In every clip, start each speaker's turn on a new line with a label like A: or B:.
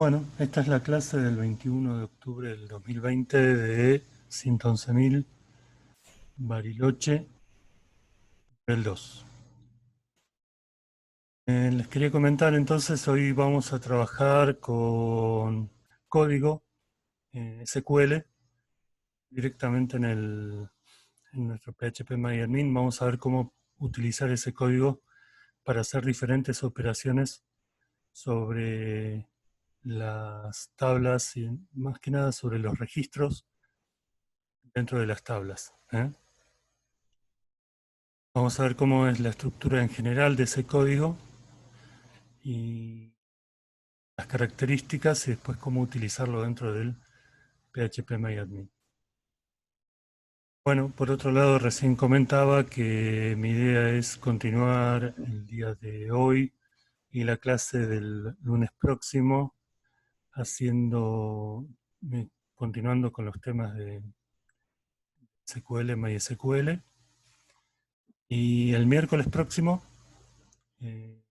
A: Bueno, esta es la clase del 21 de octubre del 2020 de 111.000 Bariloche, del 2. Les quería comentar entonces, hoy vamos a trabajar con código SQL directamente en nuestro PHP Vamos a ver cómo utilizar ese código para hacer diferentes operaciones sobre las tablas y más que nada sobre los registros dentro de las tablas. Vamos a ver cómo es la estructura en general de ese código y las características y después cómo utilizarlo dentro del PHP Bueno, por otro lado, recién comentaba que mi idea es continuar el día de hoy y la clase del lunes próximo haciendo, continuando con los temas de SQL, MySQL. Y el miércoles próximo eh,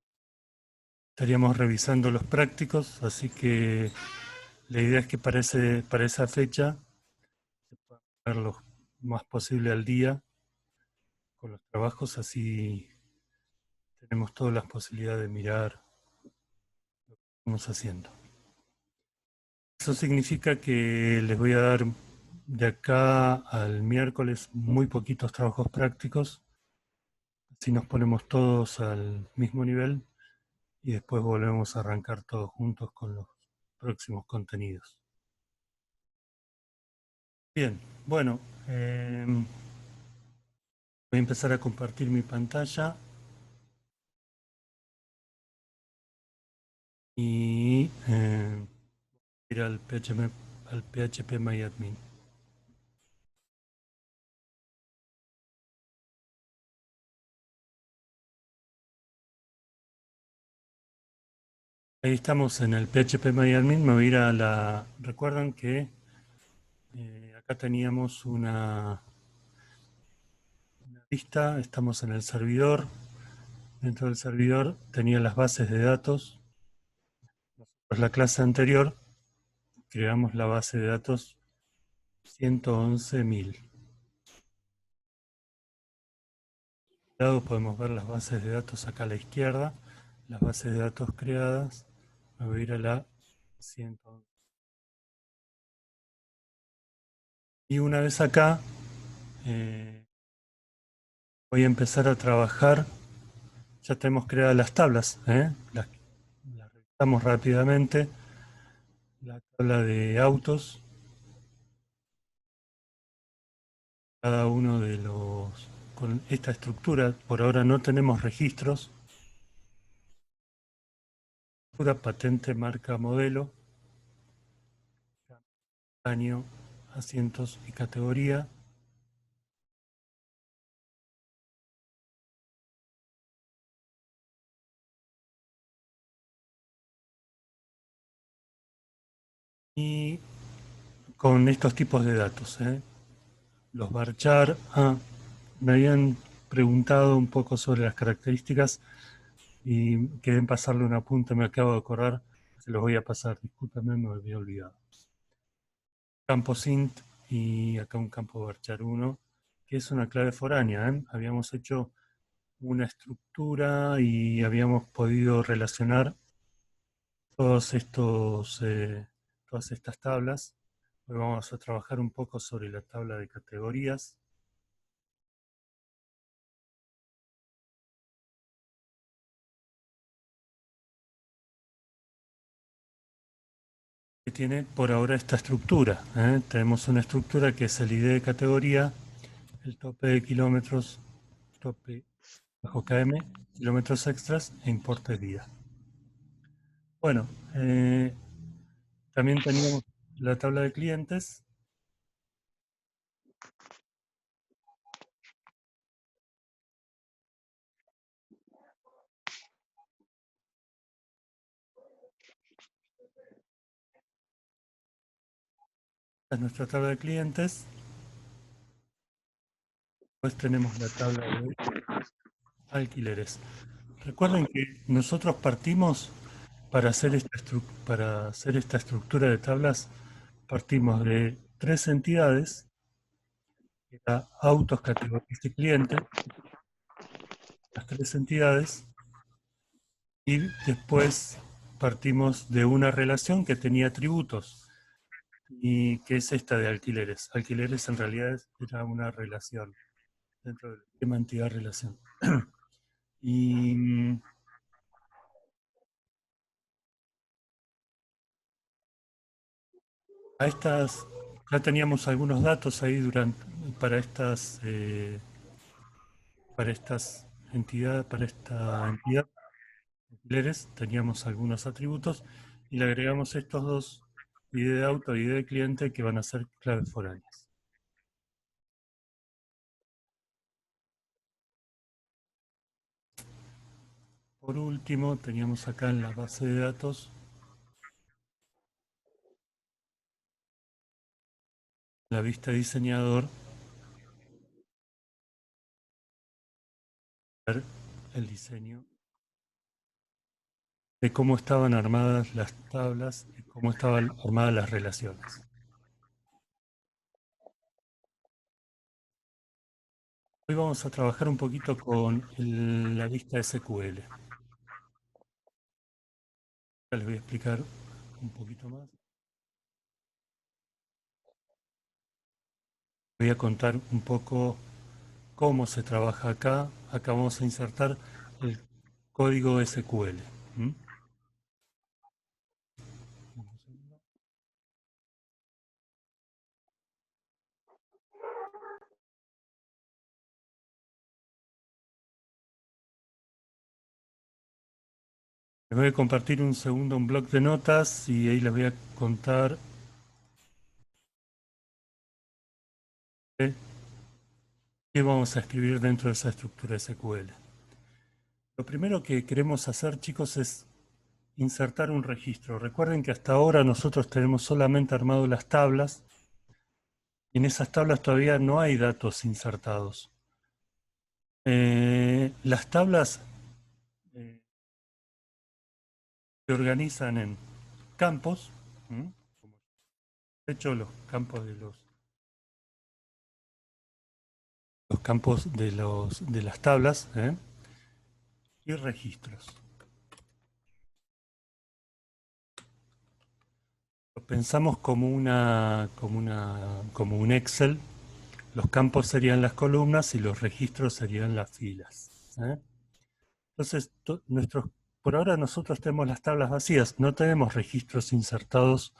A: estaríamos revisando los prácticos, así que la idea es que para esa fecha se puedan poner lo más posible al día con los trabajos, así tenemos todas las posibilidades de mirar lo que estamos haciendo. Eso significa que les voy a dar de acá al miércoles muy poquitos trabajos prácticos, así nos ponemos todos al mismo nivel y después volvemos a arrancar todos juntos con los próximos contenidos. Bien, bueno, voy a empezar a compartir mi pantalla y ir al PHP Ahí estamos en el PHP me voy a ir a la... Recuerdan que acá teníamos una lista, estamos en el servidor, dentro del servidor tenía las bases de datos. Nosotros la clase anterior creamos la base de datos 111.000. Lado podemos ver las bases de datos acá a la izquierda, las bases de datos creadas. Me voy a ir a la 111. Y una vez acá, eh, voy a empezar a trabajar. Ya tenemos creadas las tablas, las revisamos rápidamente. La tabla de autos, cada uno de los... Con esta estructura, por ahora no tenemos registros. Patente, marca, modelo, año, asientos y categoría. Y con estos tipos de datos, los varchar. Me habían preguntado un poco sobre las características y quedé en pasarle un apunte, me acabo de acordar, se los voy a pasar, discúlpenme, me había olvidado. Campos int y acá un campo varchar 1, que es una clave foránea. Habíamos hecho una estructura y habíamos podido relacionar todos todas estas tablas. Hoy vamos a trabajar un poco sobre la tabla de categorías. Que tiene por ahora esta estructura. Tenemos una estructura que es el ID de categoría, el tope de kilómetros, tope bajo KM, kilómetros extras e importe día. Bueno, también teníamos la tabla de clientes. Esta es nuestra tabla de clientes. Después tenemos la tabla de alquileres. Recuerden que nosotros partimos para hacer esta estructura de tablas partimos de tres entidades, que era autos, categorías y cliente, las tres entidades, y después partimos de una relación que tenía atributos, y que es esta de alquileres. Alquileres en realidad era una relación dentro del tema entidad-relación. Y a estas, ya teníamos algunos datos ahí para estas entidades, para esta entidad, alquileres, teníamos algunos atributos y le agregamos estos dos, ID de auto y ID de cliente, que van a ser claves foráneas. Por último, teníamos acá en la base de datos la vista diseñador, ver el diseño de cómo estaban armadas las tablas y cómo estaban armadas las relaciones. Hoy vamos a trabajar un poquito con la vista SQL. Ya les voy a explicar un poquito más. Voy a contar un poco cómo se trabaja acá. Acá vamos a insertar el código SQL. ¿Mm? Les voy a compartir un segundo un blog de notas y ahí les voy a contar qué vamos a escribir dentro de esa estructura SQL. Lo primero que queremos hacer, chicos, es insertar un registro. Recuerden que hasta ahora nosotros tenemos solamente armado las tablas y en esas tablas todavía no hay datos insertados. Las tablas se organizan en campos, como de hecho los campos de las tablas, y registros. Lo pensamos como como un Excel. Los campos serían las columnas y los registros serían las filas. Entonces, por ahora nosotros tenemos las tablas vacías, no tenemos registros insertados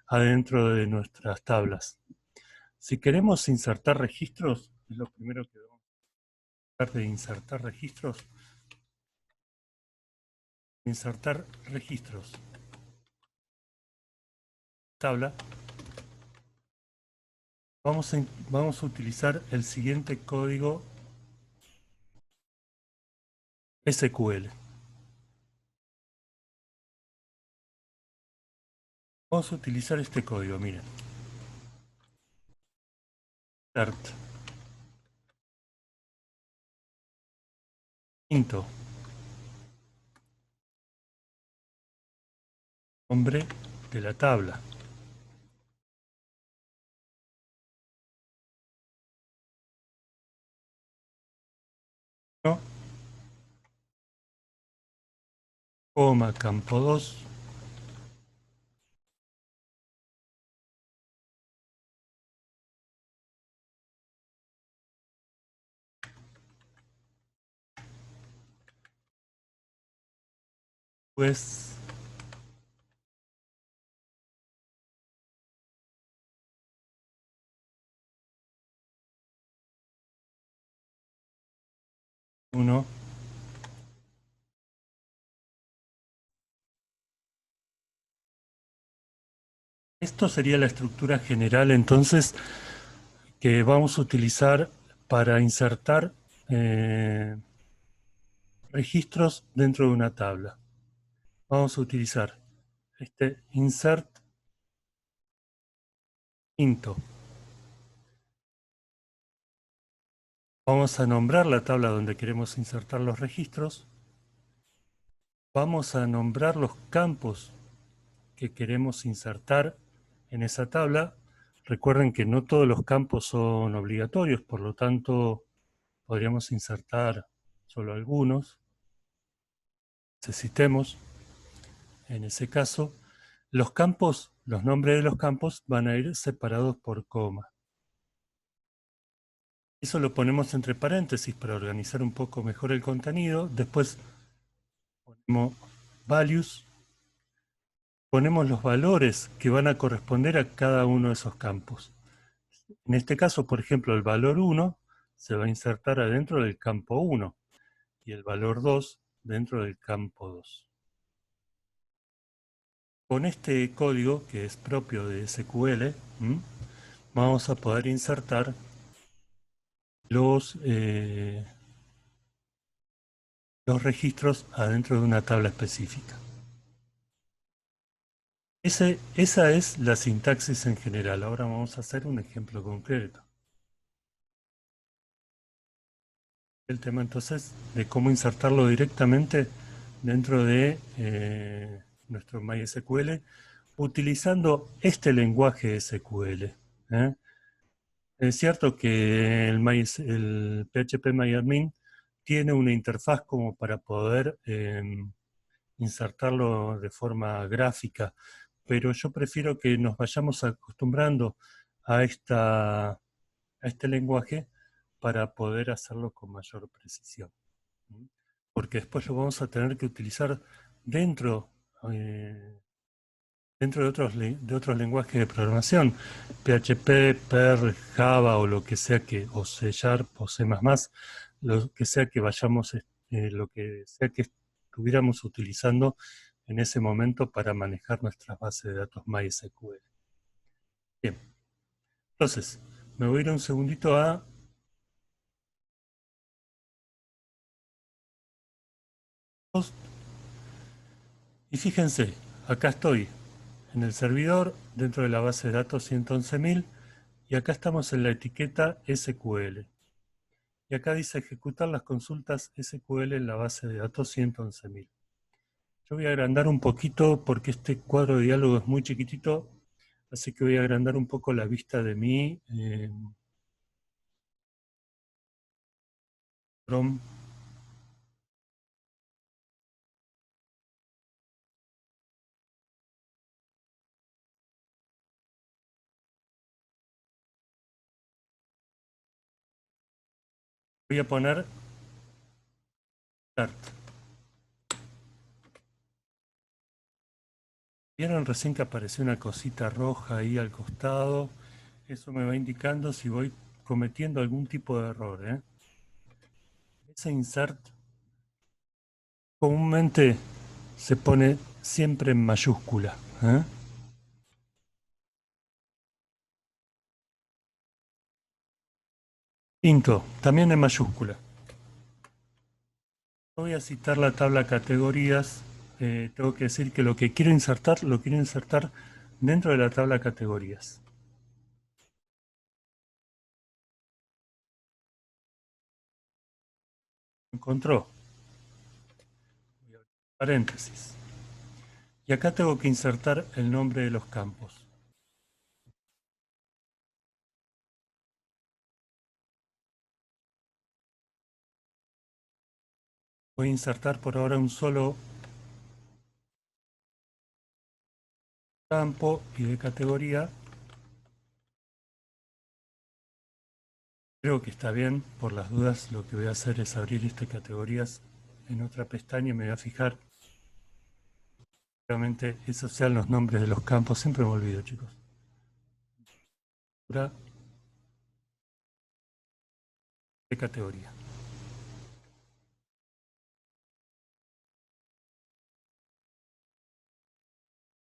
A: adentro de nuestras tablas. Si queremos insertar registros, es lo primero que vamos a tratar de insertar registros. Insertar registros. Tabla. Vamos a utilizar el siguiente código SQL. Vamos a utilizar este código, miren. Start. Quinto. Nombre de la tabla. ¿No? Coma, campo 2. Pues 1. Esto sería la estructura general, entonces, que vamos a utilizar para insertar registros dentro de una tabla. Vamos a utilizar este insert into. Vamos a nombrar la tabla donde queremos insertar los registros. vamos a nombrar los campos que queremos insertar en esa tabla. Recuerden que no todos los campos son obligatorios, por lo tanto podríamos insertar solo algunos. Necesitemos, en ese caso, los campos, los nombres de los campos van a ir separados por coma. Eso lo ponemos entre paréntesis para organizar un poco mejor el contenido. Después ponemos values, ponemos los valores que van a corresponder a cada uno de esos campos. En este caso, por ejemplo, el valor 1 se va a insertar adentro del campo 1 y el valor 2 dentro del campo 2. Con este código, que es propio de SQL, vamos a poder insertar los registros adentro de una tabla específica. Esa es la sintaxis en general. Ahora vamos a hacer un ejemplo concreto. El tema entonces de cómo insertarlo directamente dentro de nuestro MySQL utilizando este lenguaje SQL. ¿eh? Es cierto que el PHP MyAdmin tiene una interfaz como para poder insertarlo de forma gráfica, pero yo prefiero que nos vayamos acostumbrando a, a este lenguaje para poder hacerlo con mayor precisión. Porque después lo vamos a tener que utilizar dentro, dentro de otros lenguajes de programación, PHP, Perl, Java o lo que sea o C Sharp o C++, lo que sea que vayamos, lo que sea que estuviéramos utilizando en ese momento para manejar nuestras bases de datos MySQL. Bien, entonces, me voy a ir un segundito a host, y fíjense, acá estoy en el servidor dentro de la base de datos 111.000 y acá estamos en la etiqueta SQL. Y acá dice ejecutar las consultas SQL en la base de datos 111.000. Yo voy a agrandar un poquito porque este cuadro de diálogo es muy chiquitito, así que voy a agrandar un poco la vista de mi Chrome. Voy a poner Start. ¿Vieron recién que apareció una cosita roja ahí al costado? Eso me va indicando si voy cometiendo algún tipo de error. Ese insert comúnmente se pone siempre en mayúscula. Into, también en mayúscula. Voy a citar la tabla categorías. Tengo que decir que lo que quiero insertar, lo quiero insertar dentro de la tabla categorías. Encontró. Paréntesis. Y acá tengo que insertar el nombre de los campos. Voy a insertar por ahora un solo campo y de categoría. Creo que está bien, por las dudas lo que voy a hacer es abrir estas categorías en otra pestaña y me voy a fijar. Realmente esos sean los nombres de los campos, siempre me olvido, chicos. De categoría.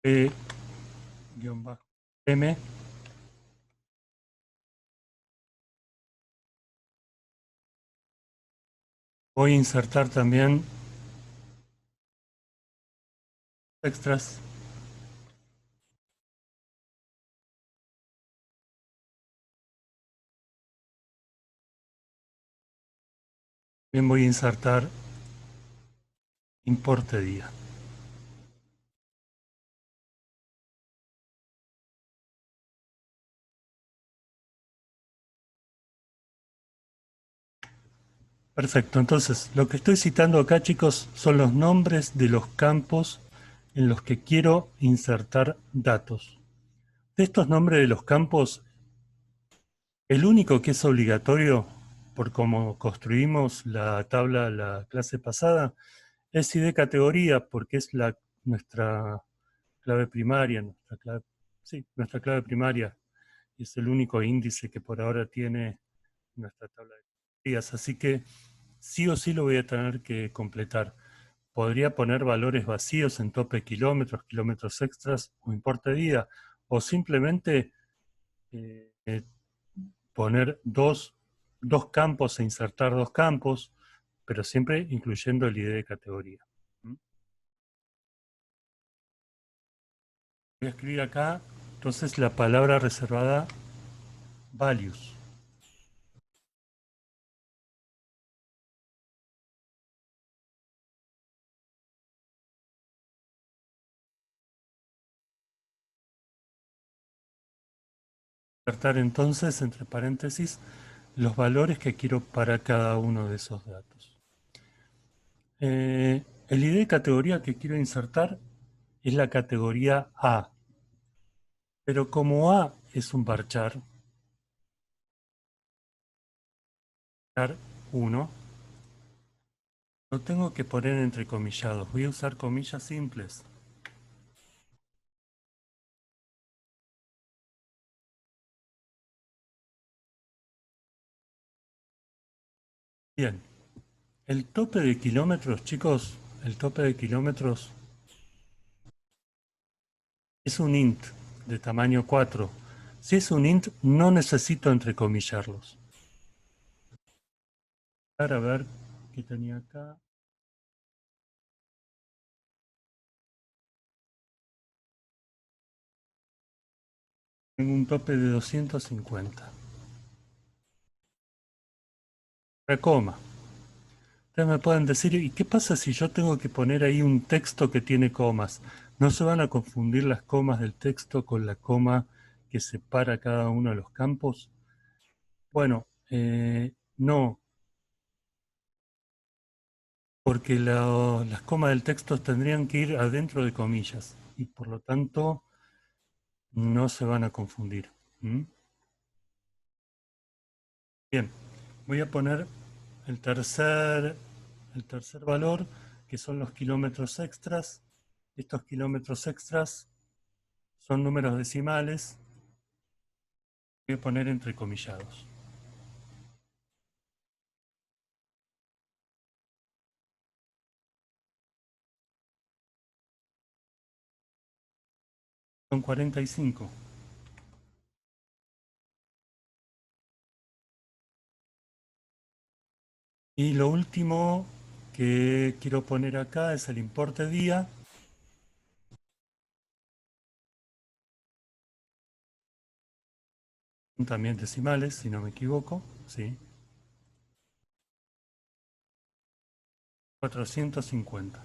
A: P-M. Voy a insertar también extras. También voy a insertar importe día. Perfecto, entonces lo que estoy citando acá, chicos, son los nombres de los campos en los que quiero insertar datos. De estos nombres de los campos, el único que es obligatorio, por cómo construimos la tabla la clase pasada, es ID categoría, porque es nuestra clave primaria, nuestra clave primaria, y es el único índice que por ahora tiene nuestra tabla de categorías. Así que sí o sí lo voy a tener que completar. Podría poner valores vacíos en tope de kilómetros, kilómetros extras o importe día, o simplemente eh, poner dos campos e insertar dos campos, pero siempre incluyendo el ID de categoría. ¿Mm? Voy a escribir acá, entonces, la palabra reservada values. Insertar entonces, entre paréntesis, los valores que quiero para cada uno de esos datos. El ID de categoría que quiero insertar es la categoría A, pero como A es un varchar, 1, lo tengo que poner entre comillados. Voy a usar comillas simples. Bien, el tope de kilómetros, chicos, el tope de kilómetros es un int de tamaño 4. Si es un int, no necesito entrecomillarlos. Para ver qué tenía acá. Tengo un tope de 250. La coma. Ustedes me pueden decir, ¿y qué pasa si yo tengo que poner ahí un texto que tiene comas? ¿No se van a confundir las comas del texto con la coma que separa cada uno de los campos? Bueno, no, porque las comas del texto tendrían que ir adentro de comillas y por lo tanto no se van a confundir. ¿Mm? Bien, voy a poner el tercer valor, que son los kilómetros extras. Estos kilómetros extras son números decimales. Voy a poner entrecomillados. Son 45. Y lo último que quiero poner acá es el importe día. También decimales, si no me equivoco. Sí. 450.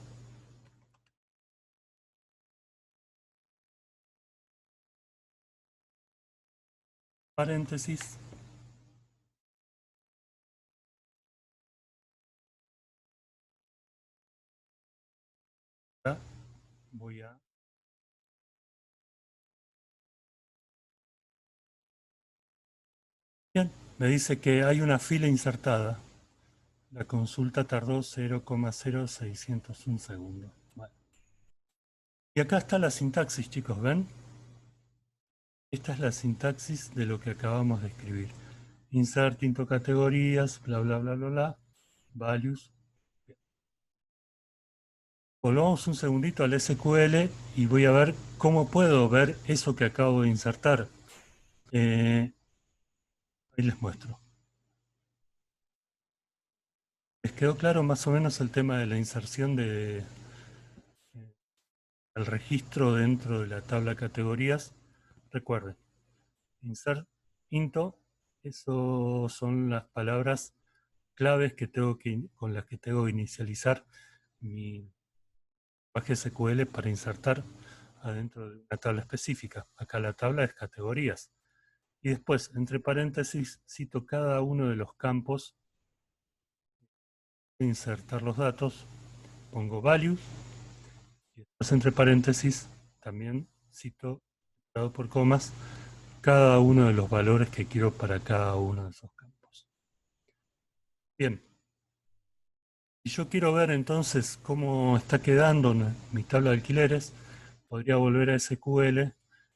A: Paréntesis. Acá voy a... Bien, me dice que hay una fila insertada. La consulta tardó 0,0601 segundo. Bueno. Y acá está la sintaxis, chicos, ¿ven? Esta es la sintaxis de lo que acabamos de escribir. Insert into categorías, bla, bla, bla, bla, bla, values. Volvamos un segundito al SQL y voy a ver cómo puedo ver eso que acabo de insertar. Ahí les muestro. ¿Les quedó claro más o menos el tema de la inserción del registro dentro de la tabla categorías? Recuerden, insert into, eso son las palabras claves con las que tengo que inicializar mi lenguaje SQL para insertar adentro de una tabla específica. Acá la tabla es categorías. Y después, entre paréntesis, cito cada uno de los campos, insertar los datos, pongo values, y después entre paréntesis también cito, dado por comas, cada uno de los valores que quiero para cada uno de esos campos. Bien, si yo quiero ver entonces cómo está quedando mi tabla de alquileres, podría volver a SQL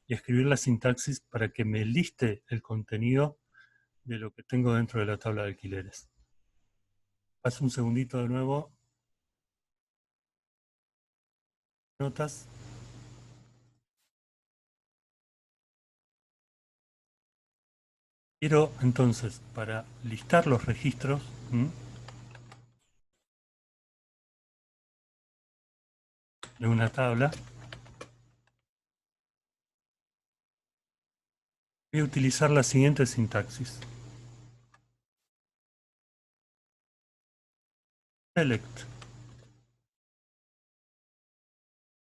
A: y escribir la sintaxis para que me liste el contenido de lo que tengo dentro de la tabla de alquileres. Paso un segundito de nuevo. Notas. Quiero entonces, para listar los registros, de una tabla, voy a utilizar la siguiente sintaxis. Select,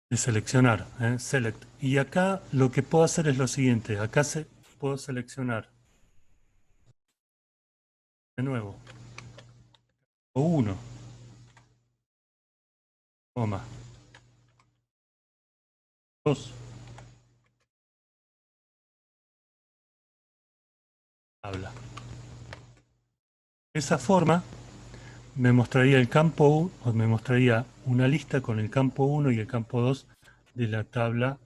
A: de seleccionar, select. Y acá lo que puedo hacer es lo siguiente, acá puedo seleccionar de nuevo, o 1, coma, 2, tabla. De esa forma me mostraría el campo, o me mostraría una lista con el campo 1 y el campo 2 de la tabla.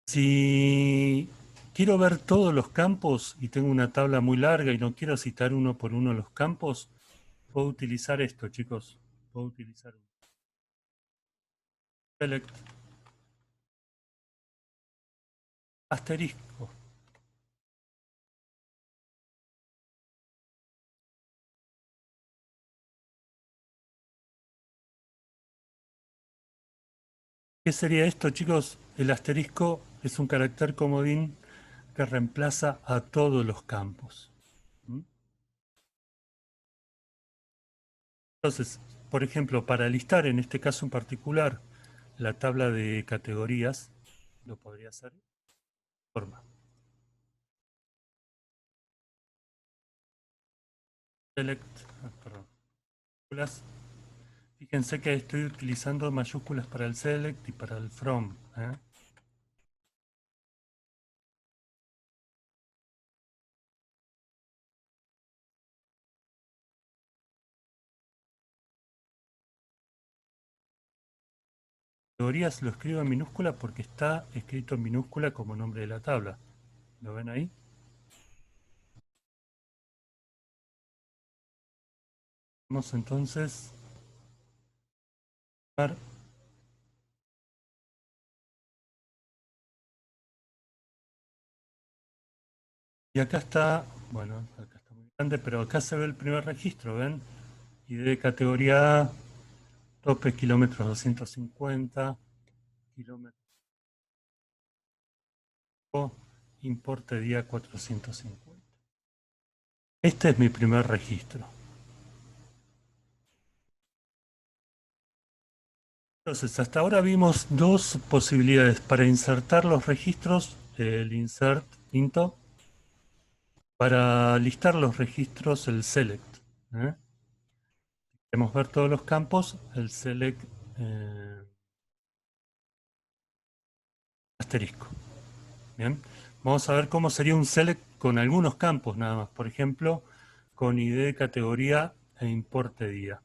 A: Si quiero ver todos los campos y tengo una tabla muy larga y no quiero citar uno por uno los campos, puedo utilizar esto, chicos. Puedo utilizar un select asterisco. ¿Qué sería esto, chicos? El asterisco es un carácter comodín que reemplaza a todos los campos. ¿Mm? Entonces, por ejemplo, para listar en este caso en particular la tabla de categorías, lo podría hacer de esta forma. Select, perdón, fíjense que estoy utilizando mayúsculas para el select y para el from. Categorías lo escribo en minúscula porque está escrito en minúscula como nombre de la tabla. ¿Lo ven ahí? Vamos entonces a ver. Y acá está, bueno, acá está muy grande, pero acá se ve el primer registro, ¿ven? Y de categoría A, tope kilómetros 250, kilómetros, importe día 450. Este es mi primer registro. Entonces, hasta ahora vimos dos posibilidades para insertar los registros, el insert into, para listar los registros, el select. ¿eh? Queremos ver todos los campos, el select asterisco. Bien, vamos a ver cómo sería un select con algunos campos nada más. Por ejemplo, con ID, categoría e importe día.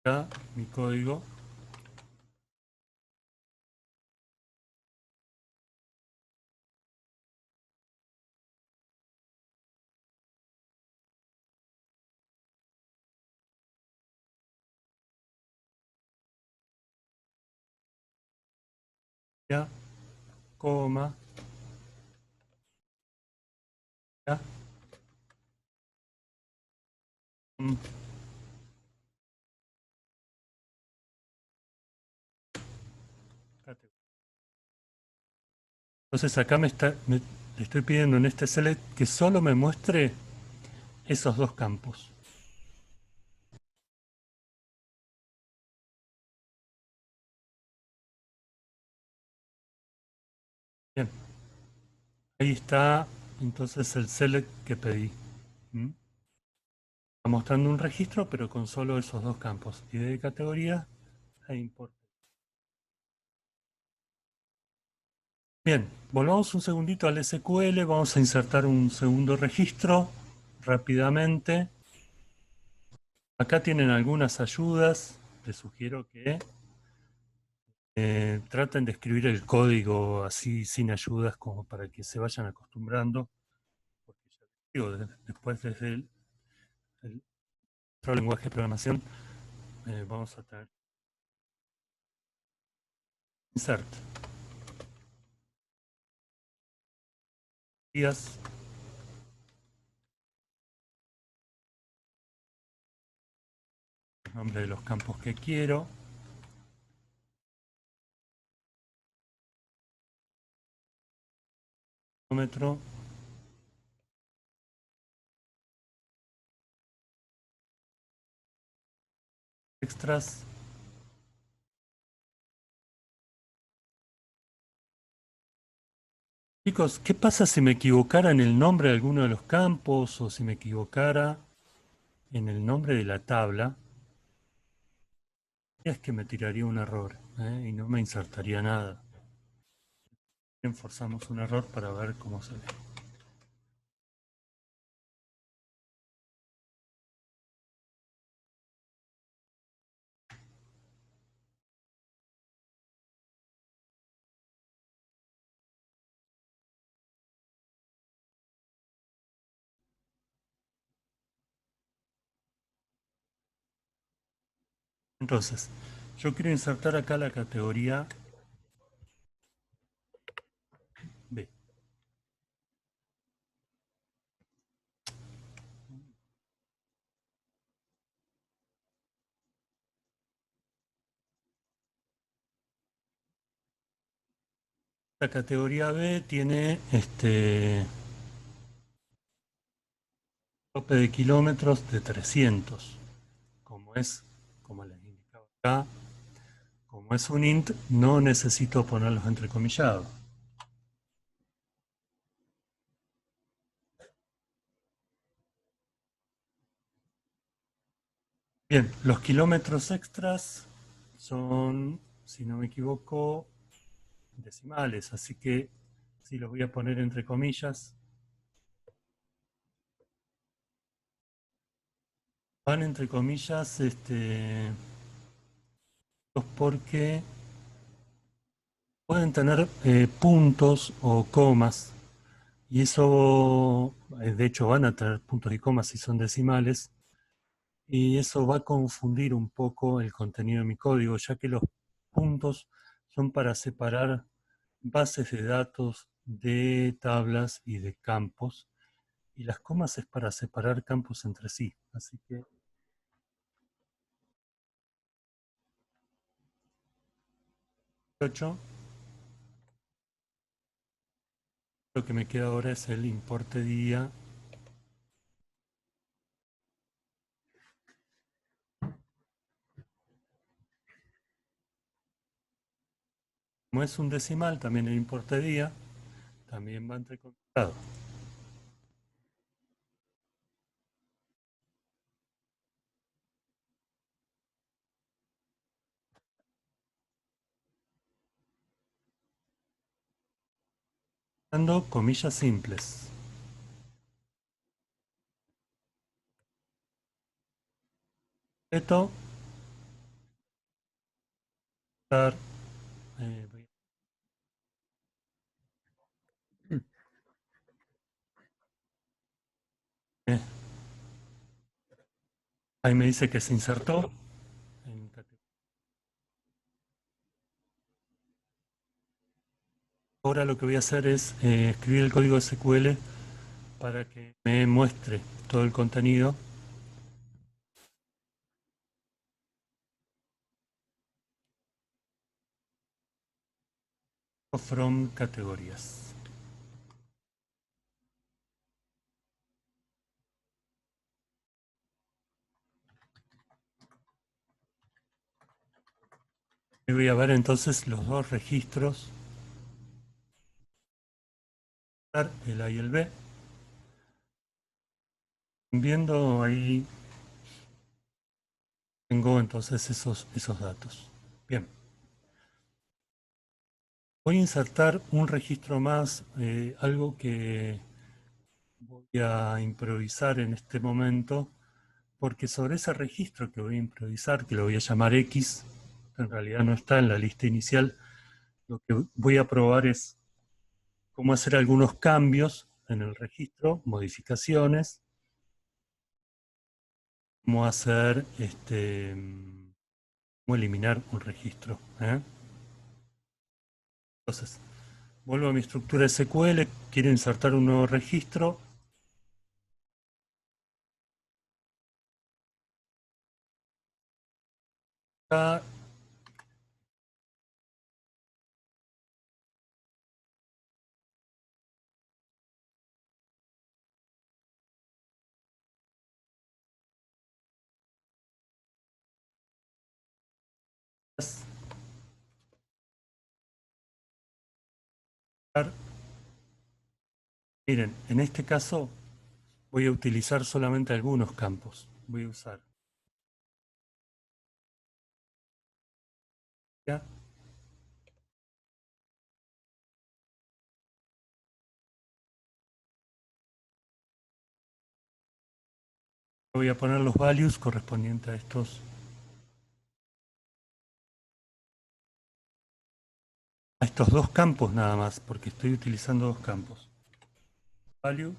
A: Acá mi código. Ya, coma, ya, Entonces acá le estoy pidiendo en este select que solo me muestre esos dos campos. Bien, ahí está entonces el select que pedí. ¿Mm? Está mostrando un registro, pero con solo esos dos campos, ID de categoría e import. Bien, volvamos un segundito al SQL, vamos a insertar un segundo registro rápidamente. Acá tienen algunas ayudas, les sugiero que traten de escribir el código así sin ayudas como para que se vayan acostumbrando, porque ya les digo, después desde el otro lenguaje de programación vamos a tener insert días, el nombre de los campos que quiero, kilómetro, extras. Chicos, ¿qué pasa si me equivocara en el nombre de alguno de los campos o si me equivocara en el nombre de la tabla? Es que me tiraría un error y no me insertaría nada. Bien, forzamos un error para ver cómo se ve. Entonces, yo quiero insertar acá la categoría B. La categoría B tiene tope de kilómetros de 300. Como es, como les indicaba acá, como es un int, no necesito ponerlos entrecomillados. Bien, los kilómetros extras son, si no me equivoco, decimales, así que si los voy a poner entre comillas, van entre comillas porque pueden tener puntos o comas, y eso, de hecho, van a tener puntos y comas si son decimales, y eso va a confundir un poco el contenido de mi código, ya que los puntos son para separar bases de datos de tablas y de campos, y las comas es para separar campos entre sí. Así que 8, lo que me queda ahora es el importe día. Como es un decimal, también el importe día también va entrecortado. Dando comillas simples. Esto, estar, eh, eh, ahí me dice que se insertó. Ahora lo que voy a hacer es escribir el código SQL para que me muestre todo el contenido from categorías. Y voy a ver entonces los dos registros, el A y el B. Viendo ahí tengo entonces esos datos. Bien, voy a insertar un registro más, algo que voy a improvisar en este momento, porque sobre ese registro que voy a improvisar, que lo voy a llamar X, en realidad no está en la lista inicial, lo que voy a probar es cómo hacer algunos cambios en el registro, modificaciones, cómo hacer, cómo eliminar un registro. Entonces, vuelvo a mi estructura SQL, quiero insertar un nuevo registro. Acá, miren, en este caso voy a utilizar solamente algunos campos. Voy a usar, ¿ya? Voy a poner los values correspondientes a estos dos campos nada más, porque estoy utilizando dos campos. Value,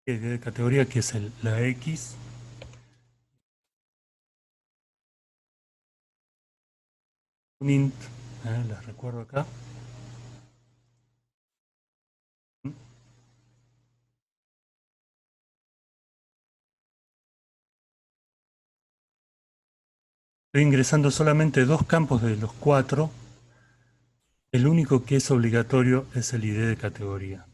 A: de categoría que es la X, un int, les recuerdo acá. Estoy ingresando solamente dos campos de los cuatro. El único que es obligatorio es el ID de categoría.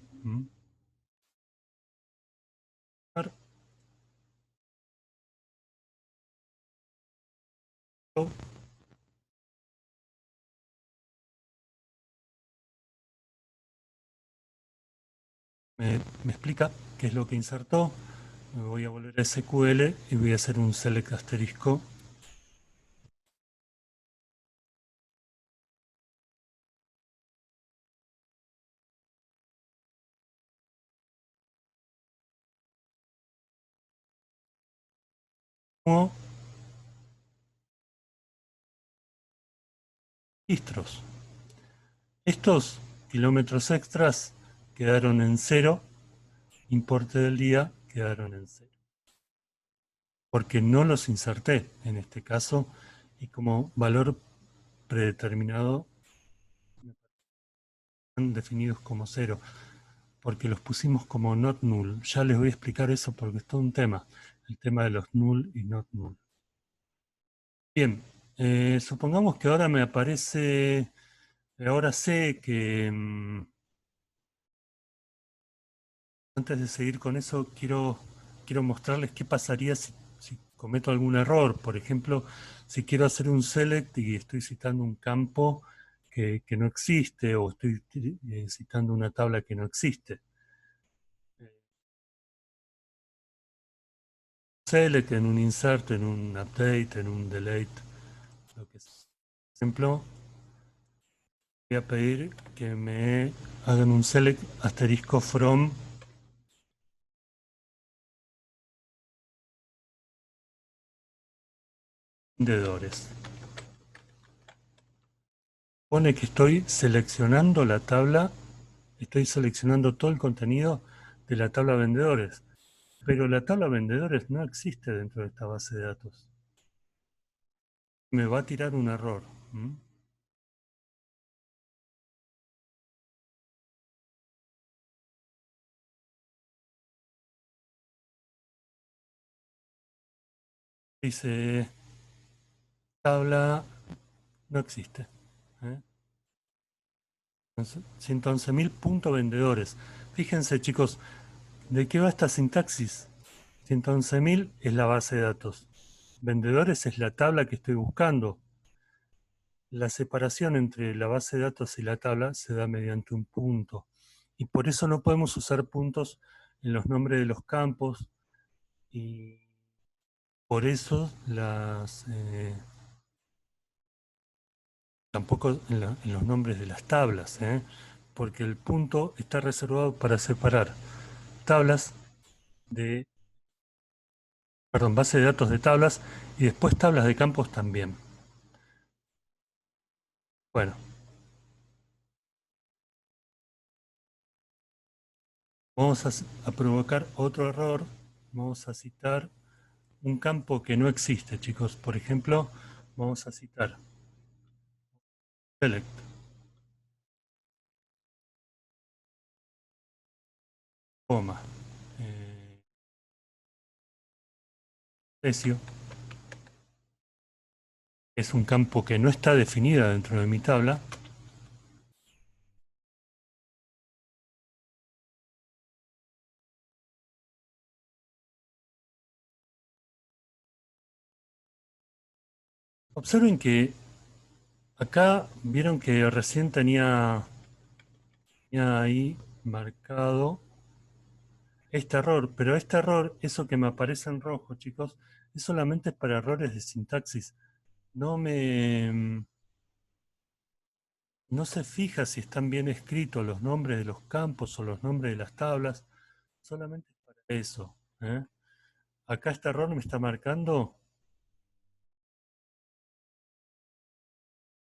A: Me explica qué es lo que insertó. Me voy a volver a SQL y voy a hacer un select asterisco. Como registros. Estos kilómetros extras quedaron en cero, importe del día quedaron en cero. Porque no los inserté en este caso y como valor predeterminado están definidos como cero, porque los pusimos como not null. Ya les voy a explicar eso porque es todo un tema, el tema de los null y not null. Bien, supongamos que ahora me aparece, ahora sé que antes de seguir con eso quiero mostrarles qué pasaría si cometo algún error. Por ejemplo, si quiero hacer un select y estoy citando un campo que no existe o estoy citando una tabla que no existe. Select en un insert, en un update, en un delete, lo que sea. Por ejemplo, voy a pedir que me hagan un select asterisco from vendedores. Pone que estoy seleccionando la tabla, estoy seleccionando todo el contenido de la tabla vendedores, pero la tabla vendedores no existe dentro de esta base de datos. Me va a tirar un error. Dice, tabla no existe. 111.000 puntos vendedores. Fíjense chicos, ¿de qué va esta sintaxis? 111.000 es la base de datos. Vendedores es la tabla que estoy buscando. La separación entre la base de datos y la tabla se da mediante un punto. Y por eso no podemos usar puntos en los nombres de los campos y por eso tampoco en los nombres de las tablas, porque el punto está reservado para separar tablas de, perdón, base de datos de tablas y después tablas de campos también. Bueno, vamos a provocar otro error. Vamos a citar un campo que no existe, chicos. Por ejemplo, vamos a citar select, coma, precio. Es un campo que no está definida dentro de mi tabla. Observen que acá vieron que recién tenía ahí marcado este error, pero este error, eso que me aparece en rojo, chicos, es solamente para errores de sintaxis. No me, no se fija si están bien escritos los nombres de los campos o los nombres de las tablas, solamente es para eso. Acá este error me está marcando,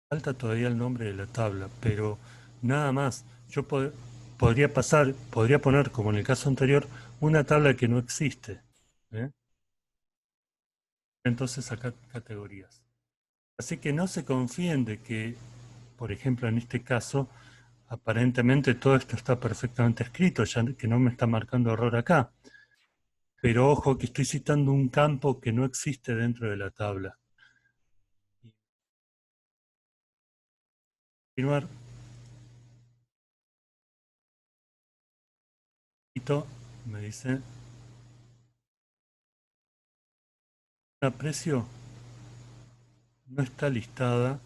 A: falta todavía el nombre de la tabla, pero nada más. Yo podría poner, como en el caso anterior, una tabla que no existe. ¿eh? Entonces acá categorías. Así que no se confíen de que, por ejemplo, en este caso, aparentemente todo esto está perfectamente escrito, ya que no me está marcando error acá. Pero ojo que estoy citando un campo que no existe dentro de la tabla. Continuar, me dice, a precio no está listada,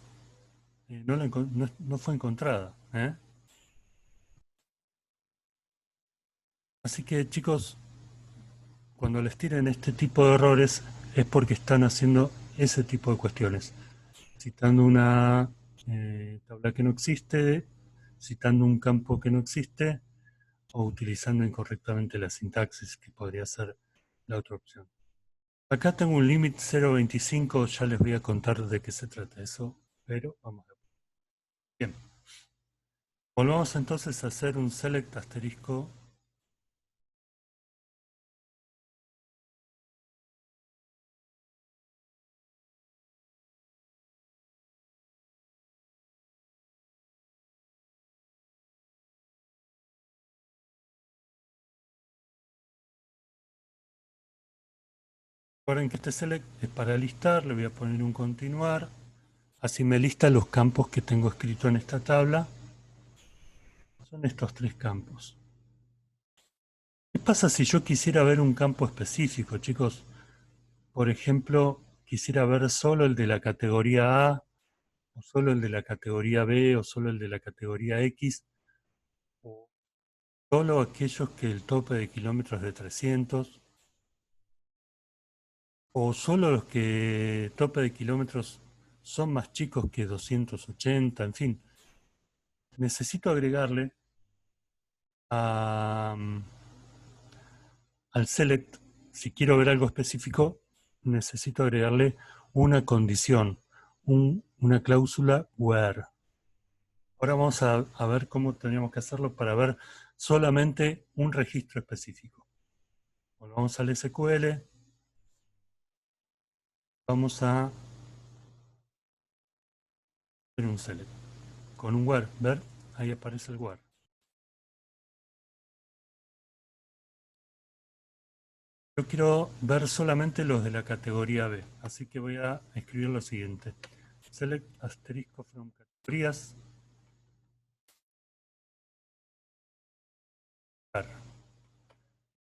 A: no fue encontrada. Así que chicos, cuando les tiren este tipo de errores es porque están haciendo ese tipo de cuestiones. Citando una tabla que no existe, citando un campo que no existe o utilizando incorrectamente la sintaxis, que podría ser la otra opción. Acá tengo un limit 0.25, ya les voy a contar de qué se trata eso, pero vamos a ver. Bien, volvamos entonces a hacer un select asterisco. Recuerden que este select es para listar, le voy a poner un continuar, así me lista los campos que tengo escrito en esta tabla. Son estos tres campos. ¿Qué pasa si yo quisiera ver un campo específico, chicos? Por ejemplo, quisiera ver solo el de la categoría A, o solo el de la categoría B, o solo el de la categoría X, o solo aquellos que el tope de kilómetros de 300, o solo los que tope de kilómetros son más chicos que 280, en fin. Necesito agregarle a, al select, si quiero ver algo específico, necesito agregarle una condición, una cláusula where. Ahora vamos a ver cómo tendríamos que hacerlo para ver solamente un registro específico. Volvamos al SQL, vamos a hacer un select con un where, ver, ahí aparece el where. Yo quiero ver solamente los de la categoría B, así que voy a escribir lo siguiente. Select asterisco from categorías.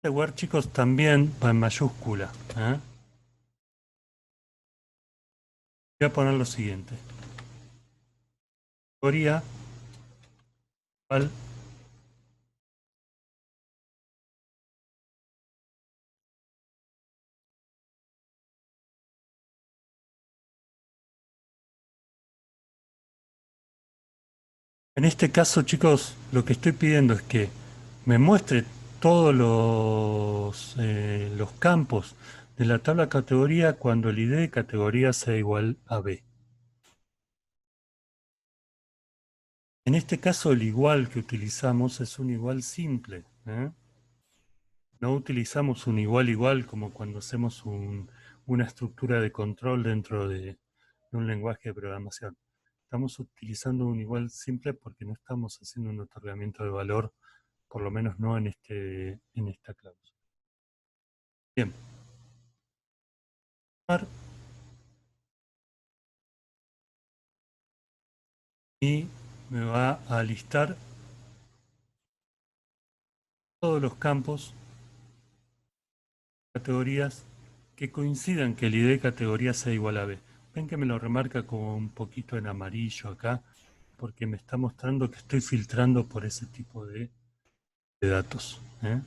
A: Este word, chicos, también va en mayúscula. ¿Eh? Voy a poner lo siguiente. Categoría, igual, en este caso, chicos, lo que estoy pidiendo es que me muestre todos los campos de la tabla categoría cuando el ID de categoría sea igual a B. En este caso, el igual que utilizamos es un igual simple. ¿Eh? No utilizamos un igual igual como cuando hacemos una estructura de control dentro de un lenguaje de programación. Estamos utilizando un igual simple porque no estamos haciendo un otorgamiento de valor, por lo menos no en esta cláusula. Bien. Y me va a listar todos los campos, categorías que coincidan que el ID de categoría sea igual a B. Ven que me lo remarca con un poquito en amarillo acá, porque me está mostrando que estoy filtrando por ese tipo de datos. ¿Eh?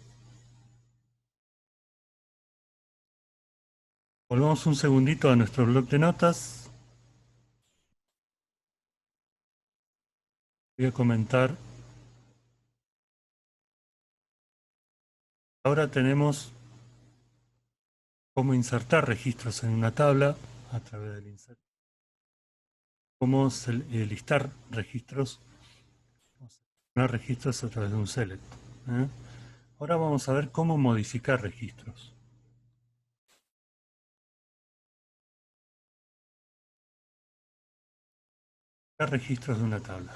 A: Volvamos un segundito a nuestro blog de notas. Voy a comentar. Ahora tenemos cómo insertar registros en una tabla a través del insert. Cómo listar registros, seleccionar registros a través de un select. ¿Eh? Ahora vamos a ver cómo modificar registros. Registros de una tabla.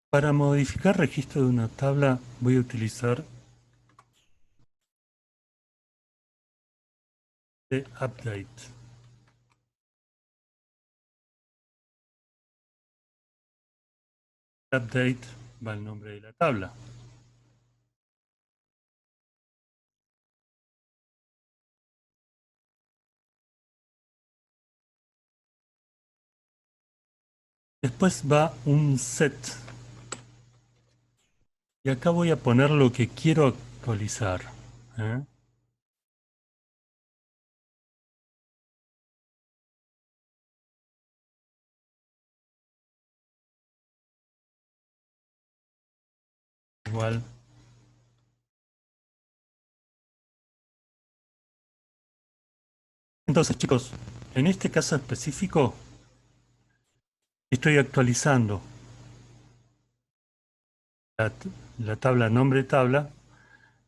A: Para modificar registro de una tabla voy a utilizar de update. Update va el nombre de la tabla. Después va un set. Y acá voy a poner lo que quiero actualizar. ¿Eh? Igual. Entonces, chicos, en este caso específico estoy actualizando la, la tabla nombre tabla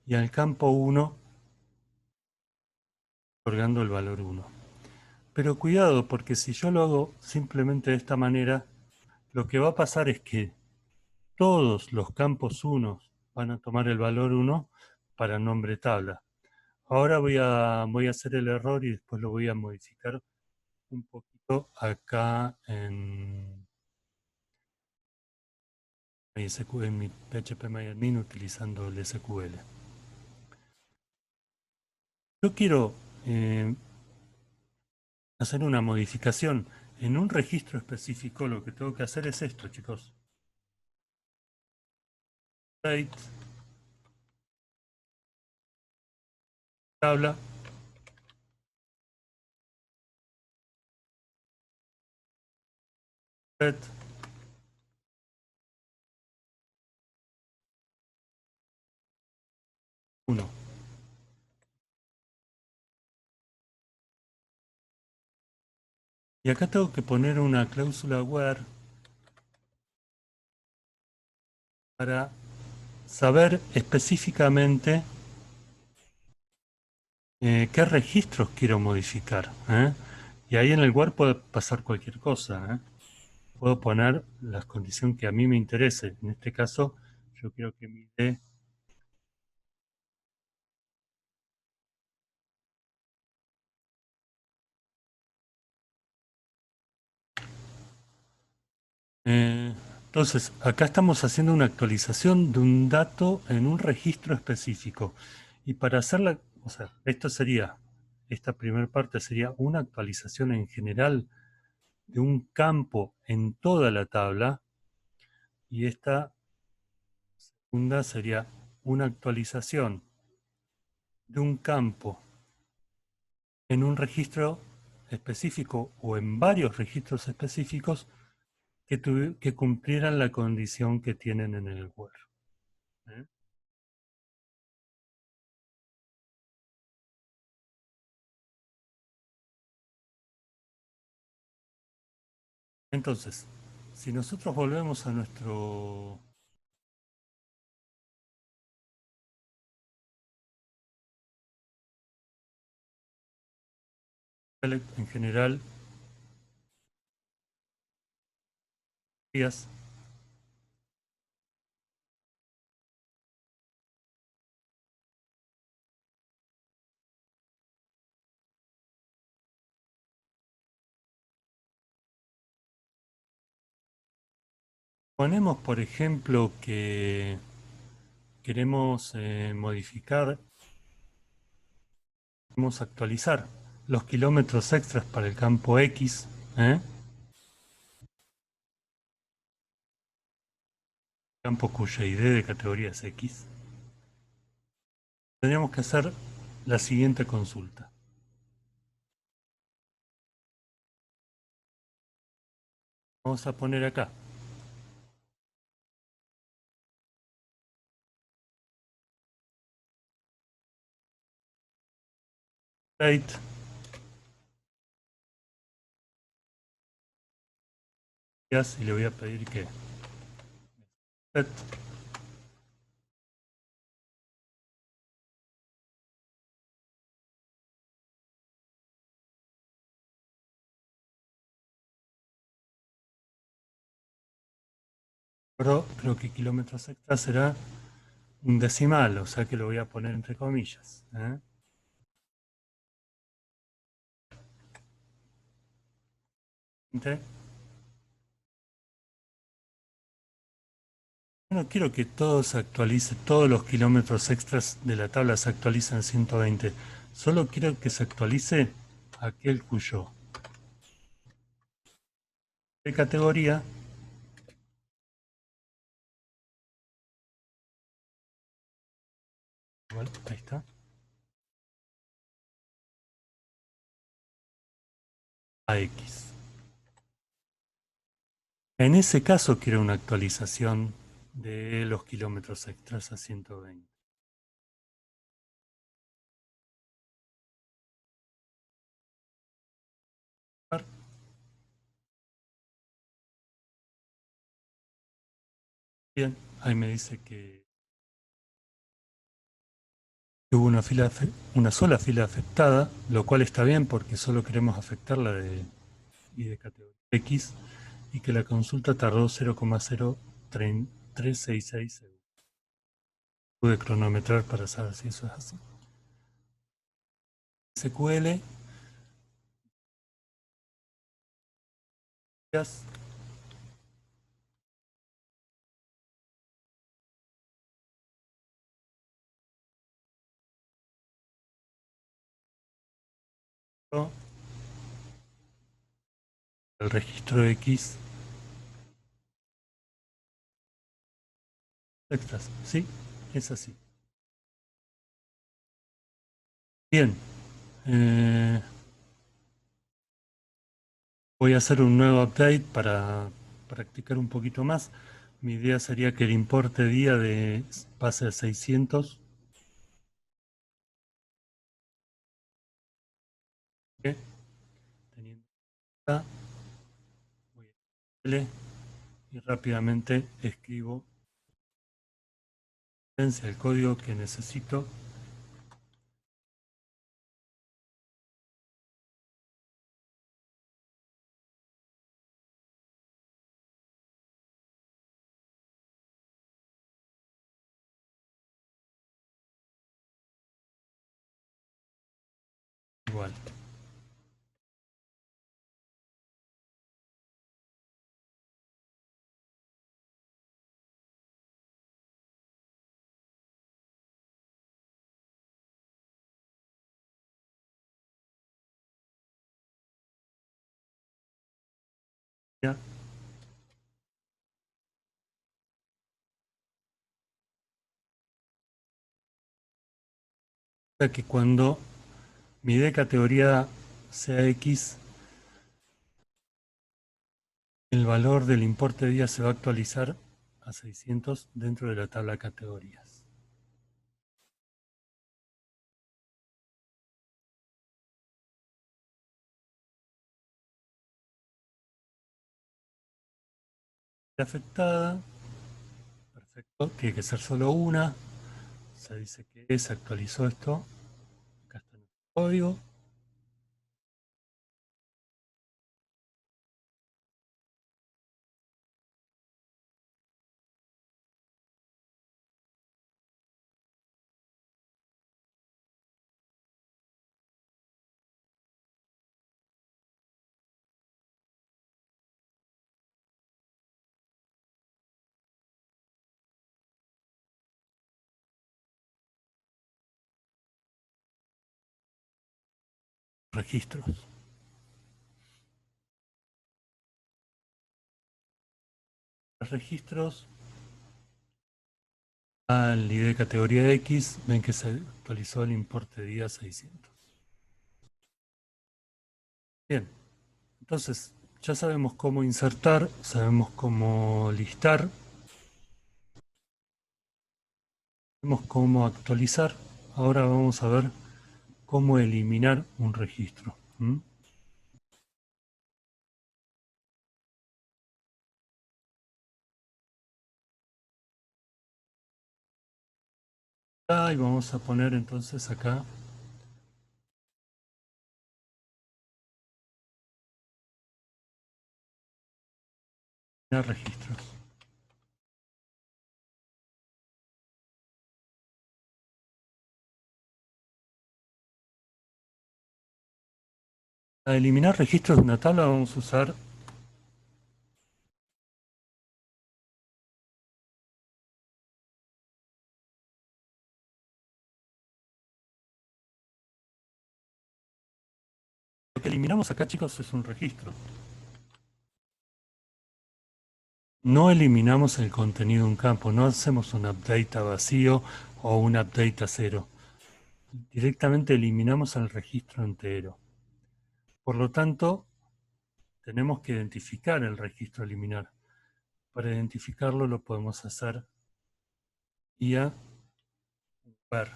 A: y al campo 1 otorgando el valor 1. Pero cuidado, porque si yo lo hago simplemente de esta manera, lo que va a pasar es que todos los campos 1 van a tomar el valor 1 para nombre tabla. Ahora voy a hacer el error y después lo voy a modificar un poquito acá en mi PHP utilizando el SQL. Yo quiero hacer una modificación en un registro específico. Lo que tengo que hacer es esto, chicos. State, tabla, set, 1. Y acá tengo que poner una cláusula where para saber específicamente qué registros quiero modificar. ¿Eh? Y ahí en el where puede pasar cualquier cosa. ¿Eh? Puedo poner la condición que a mí me interese. En este caso, yo quiero que mi ID Entonces, acá estamos haciendo una actualización de un dato en un registro específico. Y para hacerla, o sea, esta primera parte sería una actualización en general de un campo en toda la tabla. Y esta segunda sería una actualización de un campo en un registro específico o en varios registros específicos que cumplieran la condición que tienen en el where. ¿Eh? Entonces, si nosotros volvemos a nuestro select en general, ponemos por ejemplo que queremos modificar, queremos actualizar los kilómetros extras para el campo X, ¿eh? Campo cuya ID de categoría es X. Tendríamos que hacer la siguiente consulta. Vamos a poner acá state y le voy a pedir que set pro, creo que kilómetros extras será un decimal, o sea que lo voy a poner entre comillas. ¿Eh? Yo no quiero que todo se actualice, todos los kilómetros extras de la tabla se actualicen en 120. Solo quiero que se actualice aquel cuyo de categoría, igual, ahí está, a X. En ese caso quiero una actualización de los kilómetros extras a 120. Bien, ahí me dice que hubo una sola fila afectada, lo cual está bien porque solo queremos afectar la de y de categoría X y que la consulta tardó 0,0366 segundos. Pude cronometrar para saber si eso es así. SQL, el registro X extras. Sí, es así. Bien, eh, voy a hacer un nuevo update para practicar un poquito más. Mi idea sería que el importe día pase a 600. ¿Ok? Teniendo acá, voy a L y rápidamente escribo el código que necesito. Igual. sea que cuando mi D categoría sea X, el valor del importe de día se va a actualizar a 600 dentro de la tabla de categorías. La afectada, perfecto, tiene que ser solo una. Se dice que se actualizó esto. Acá está el código. Registros. Los registros al ID de categoría X, ven que se actualizó el importe de día 600. Bien, entonces ya sabemos cómo insertar, sabemos cómo listar, sabemos cómo actualizar. Ahora vamos a ver cómo eliminar un registro. Y vamos a poner entonces acá registros. Para eliminar registros de una tabla vamos a usar lo que eliminamos acá, chicos, es un registro. No eliminamos el contenido de un campo, no hacemos un update a vacío o un update a cero. Directamente eliminamos el registro entero. Por lo tanto, tenemos que identificar el registro a eliminar. Para identificarlo lo podemos hacer vía ver.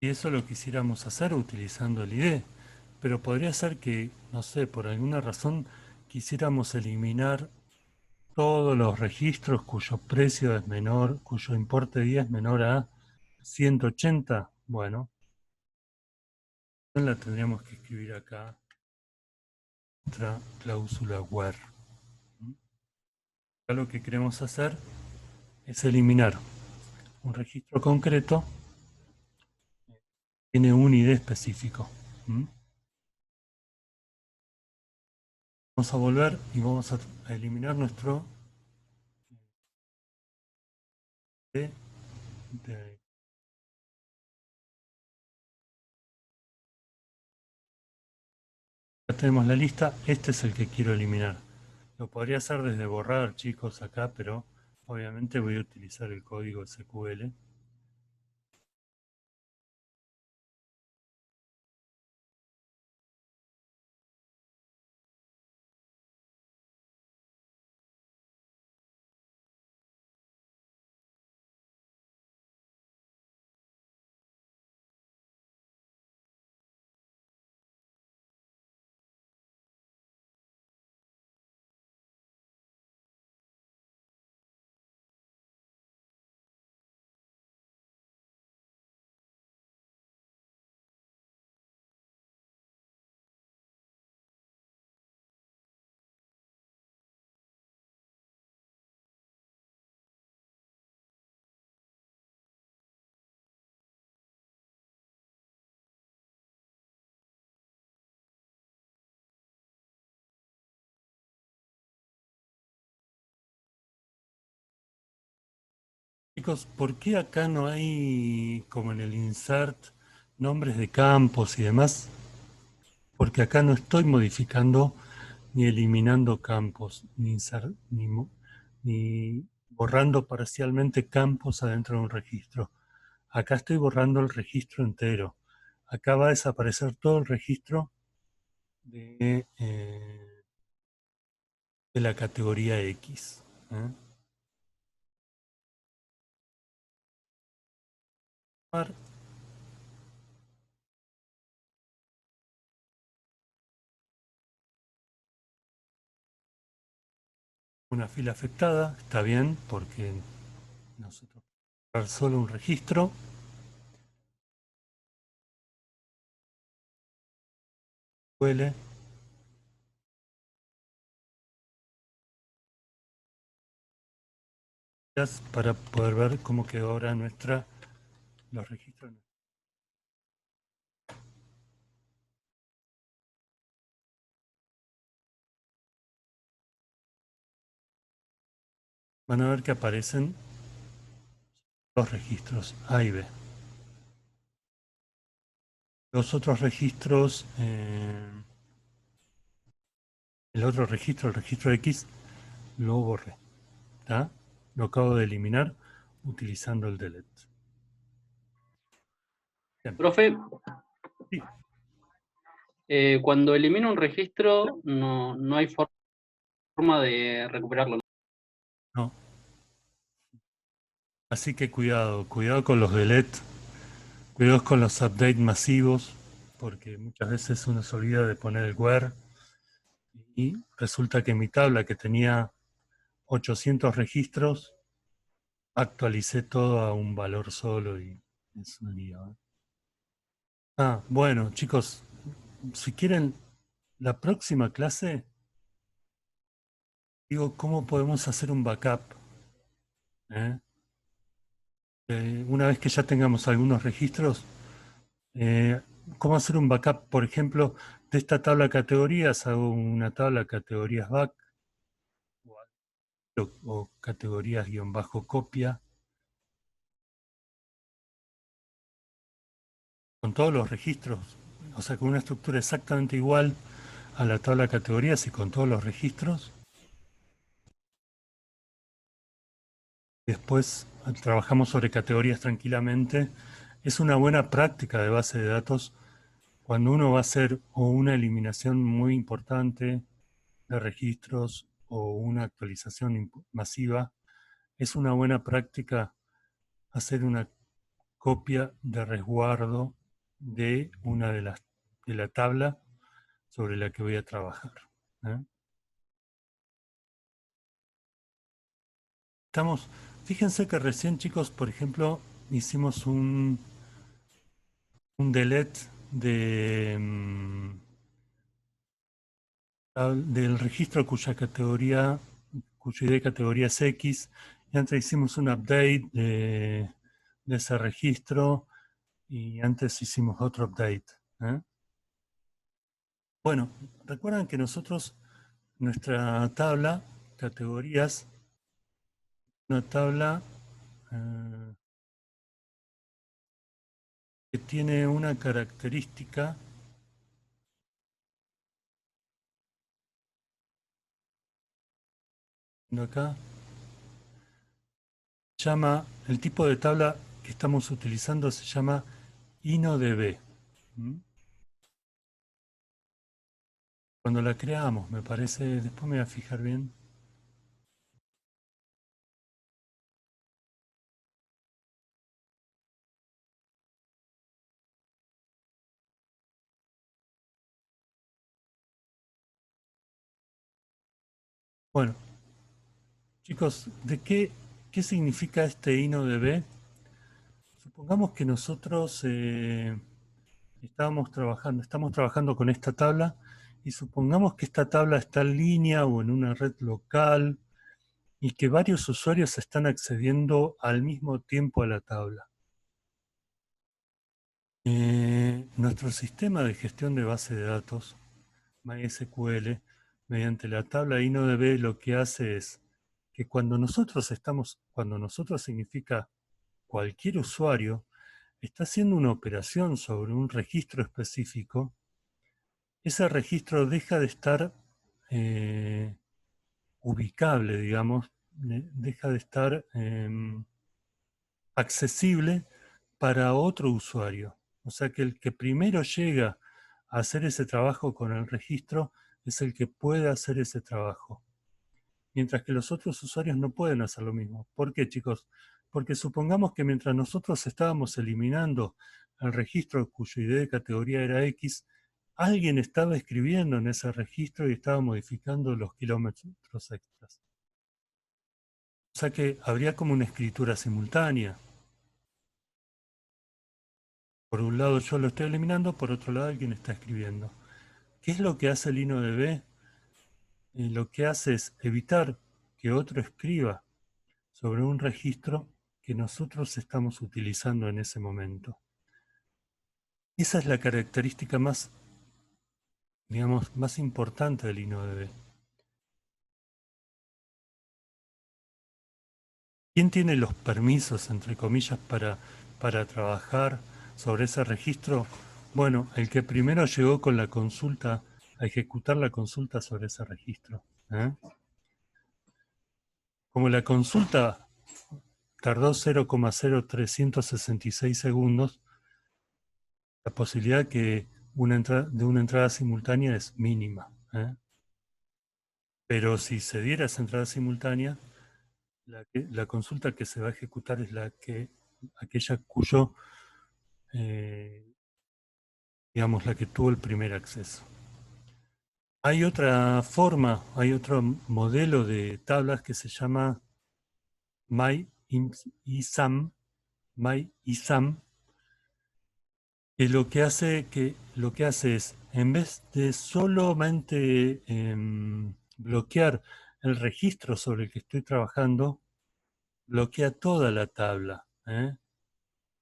A: Y eso lo quisiéramos hacer utilizando el ID. Pero podría ser que, no sé, por alguna razón quisiéramos eliminar todos los registros cuyo precio es menor, cuyo importe de día es menor a 180. Bueno, la tendríamos que escribir acá, otra cláusula where. Acá lo que queremos hacer es eliminar un registro concreto, tiene un ID específico. Vamos a volver y vamos a eliminar nuestro ID de. Ya tenemos la lista, este es el que quiero eliminar. Lo podría hacer desde borrar, chicos, acá, pero obviamente voy a utilizar el código SQL. Chicos, ¿por qué acá no hay, como en el insert, nombres de campos y demás? porque acá no estoy modificando ni eliminando campos, ni borrando parcialmente campos adentro de un registro. Acá estoy borrando el registro entero. Acá va a desaparecer todo el registro de la categoría X. ¿Eh? Una fila afectada, está bien, porque nosotros vamos a solo un registro. Huele. Para poder ver cómo quedó ahora los registros. Van a ver que aparecen los registros A y B. Los otros registros, el otro registro, el registro X, lo borré. ¿Tá? Lo acabo de eliminar utilizando el delete. Bien.
B: Profe,
A: Sí.
B: cuando elimino un registro, no hay forma de recuperarlo.
A: No. Así que cuidado con los delete, cuidado con los updates masivos, porque muchas veces uno se olvida de poner el where y resulta que mi tabla que tenía 800 registros, actualicé todo a un valor solo y es un lío. ¿Eh? Bueno, chicos, si quieren, la próxima clase, digo, ¿cómo podemos hacer un backup? ¿Eh? Una vez que ya tengamos algunos registros, ¿cómo hacer un backup, por ejemplo, de esta tabla de categorías? Hago una tabla de categorías back o categorías guión bajo copia, con todos los registros, o sea, con una estructura exactamente igual a la tabla de categorías y con todos los registros. Después trabajamos sobre categorías tranquilamente. Es una buena práctica de base de datos cuando uno va a hacer o una eliminación muy importante de registros o una actualización masiva. Es una buena práctica hacer una copia de resguardo de una de la tabla sobre la que voy a trabajar. ¿Eh? Fíjense que recién, chicos, por ejemplo, hicimos un delete del registro cuyo ID categoría es X, y antes hicimos un update de ese registro, y antes hicimos otro update. ¿Eh? Bueno, recuerdan que nuestra tabla, categorías, una tabla que tiene una característica acá, el tipo de tabla que estamos utilizando se llama INODB. ¿Mm? Cuando la creamos, me parece, después me voy a fijar bien. Bueno, chicos, ¿qué significa este INODB? Supongamos que nosotros estamos trabajando con esta tabla y supongamos que esta tabla está en línea o en una red local y que varios usuarios están accediendo al mismo tiempo a la tabla. Nuestro sistema de gestión de base de datos, MySQL, mediante la tabla INODB, lo que hace es que cuando nosotros significa cualquier usuario, está haciendo una operación sobre un registro específico ese registro deja de estar ubicable, digamos, deja de estar accesible para otro usuario. O sea que el que primero llega a hacer ese trabajo con el registro es el que puede hacer ese trabajo. Mientras que los otros usuarios no pueden hacer lo mismo. ¿Por qué, chicos? Porque supongamos que mientras nosotros estábamos eliminando el registro cuyo ID de categoría era X, alguien estaba escribiendo en ese registro y estaba modificando los kilómetros extras. O sea que habría como una escritura simultánea. Por un lado yo lo estoy eliminando, por otro lado alguien está escribiendo. ¿Qué es lo que hace el InnoDB? Lo que hace es evitar que otro escriba sobre un registro que nosotros estamos utilizando en ese momento. Esa es la característica más, digamos, más importante del InnoDB. ¿Quién tiene los permisos, entre comillas, para trabajar sobre ese registro? Bueno, el que primero llegó con la consulta, a ejecutar la consulta sobre ese registro. Como la consulta tardó 0,0366 segundos, la posibilidad de una entrada simultánea es mínima. Pero si se diera esa entrada simultánea, la consulta que se va a ejecutar es aquella cuyo, digamos, la que tuvo el primer acceso. Hay otra forma, hay otro modelo de tablas que se llama MyISAM, que lo que hace es, en vez de solamente bloquear el registro sobre el que estoy trabajando, bloquea toda la tabla. O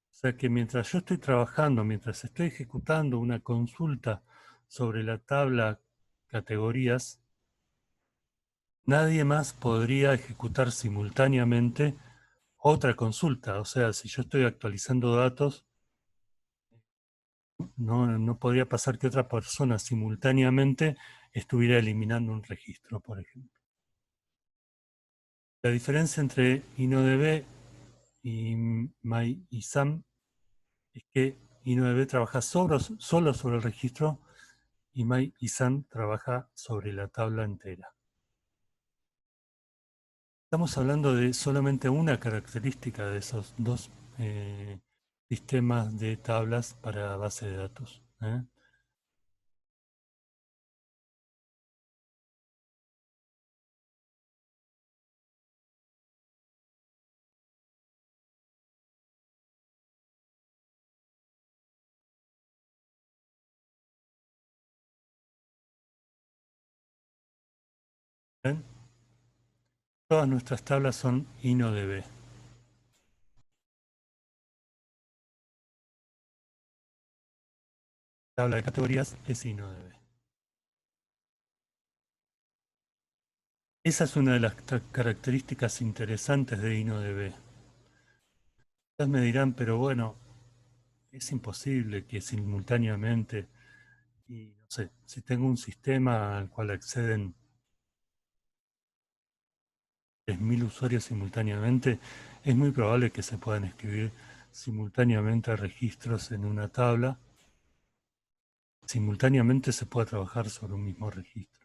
A: sea que mientras yo estoy trabajando, mientras estoy ejecutando una consulta sobre la tabla categorías, nadie más podría ejecutar simultáneamente otra consulta. O sea, si yo estoy actualizando datos, no podría pasar que otra persona simultáneamente estuviera eliminando un registro, por ejemplo. La diferencia entre InnoDB y MyISAM es que InnoDB trabaja solo sobre el registro y MyISAM trabaja sobre la tabla entera. Estamos hablando de solamente una característica de esos dos sistemas de tablas para base de datos. ¿Ven? Todas nuestras tablas son InnoDB. La tabla de categorías es InnoDB. Esa es una de las características interesantes de InnoDB. Ustedes me dirán, pero bueno, es imposible que simultáneamente, y no sé, si tengo un sistema al cual acceden 3.000 usuarios simultáneamente, es muy probable que se puedan escribir simultáneamente registros en una tabla. Simultáneamente se pueda trabajar sobre un mismo registro.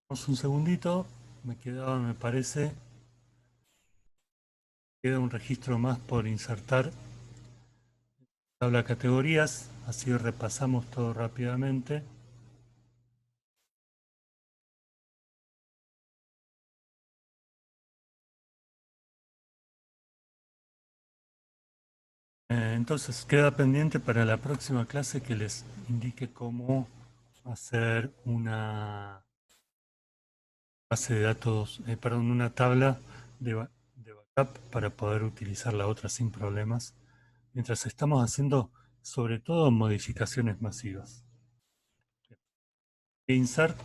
A: Vamos un segundito, me parece, queda un registro más por insertar. Tabla categorías, así repasamos todo rápidamente. Entonces queda pendiente para la próxima clase que les indique cómo hacer una base de datos, perdón, una tabla de backup para poder utilizar la otra sin problemas, mientras estamos haciendo sobre todo modificaciones masivas. Insert,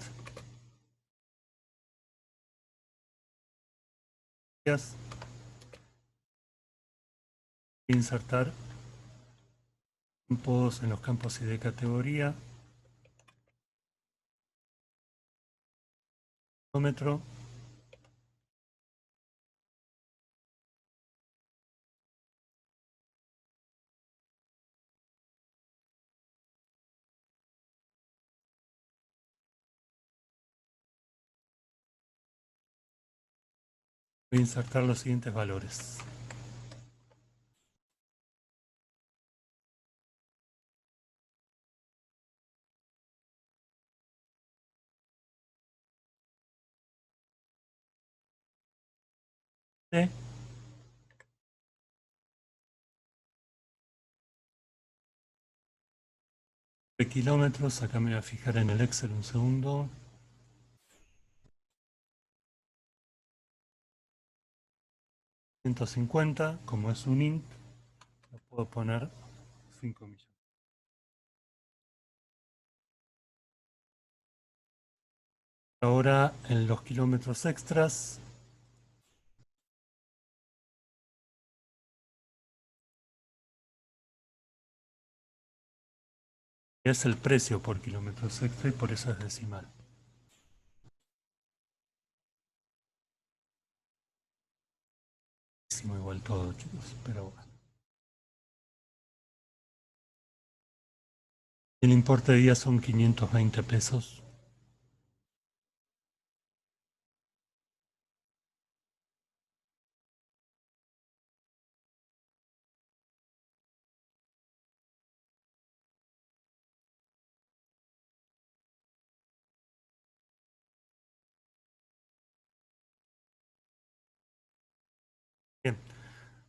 A: insertar campos en los campos ID categoría, kilómetro, voy a insertar los siguientes valores. De kilómetros, acá me voy a fijar en el Excel un segundo. 150, como es un int, lo puedo poner 5 millones. Ahora en los kilómetros extras, es el precio por kilómetros extra y por eso es decimal. Igual todo, chicos, pero bueno. El importe de día son 520 pesos. Bien,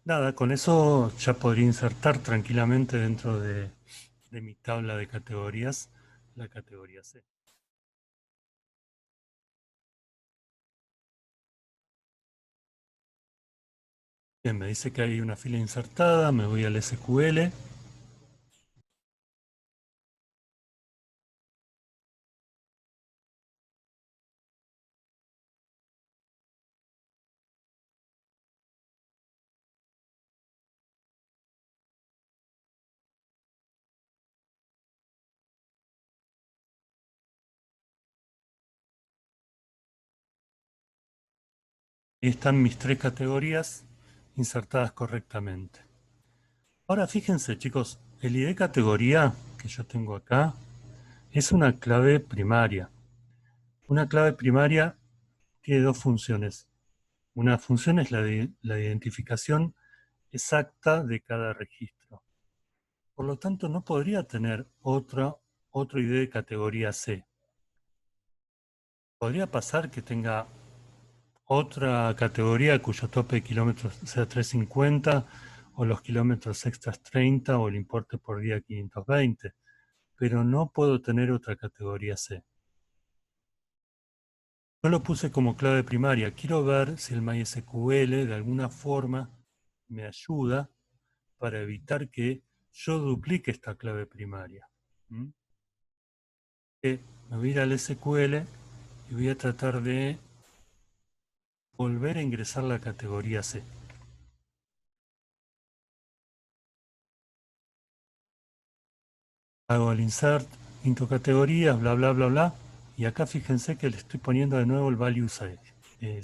A: nada, con eso ya podría insertar tranquilamente dentro de mi tabla de categorías la categoría C. Bien, me dice que hay una fila insertada, me voy al SQL. Y están mis 3 categorías insertadas correctamente. Ahora fíjense, chicos, el ID categoría que yo tengo acá es una clave primaria. Una clave primaria tiene dos funciones. Una función es la de la identificación exacta de cada registro. Por lo tanto, no podría tener otro ID de categoría C. Podría pasar que tenga otra categoría cuyo tope de kilómetros sea 350 o los kilómetros extras 30 o el importe por día 520, pero no puedo tener otra categoría C. Yo lo puse como clave primaria. Quiero ver si el MySQL de alguna forma me ayuda para evitar que yo duplique esta clave primaria. Me voy a ir al SQL y voy a tratar de volver a ingresar la categoría C. Hago el insert, into categorías, bla, bla, bla, bla. Y acá fíjense que le estoy poniendo de nuevo el value C. ¿Qué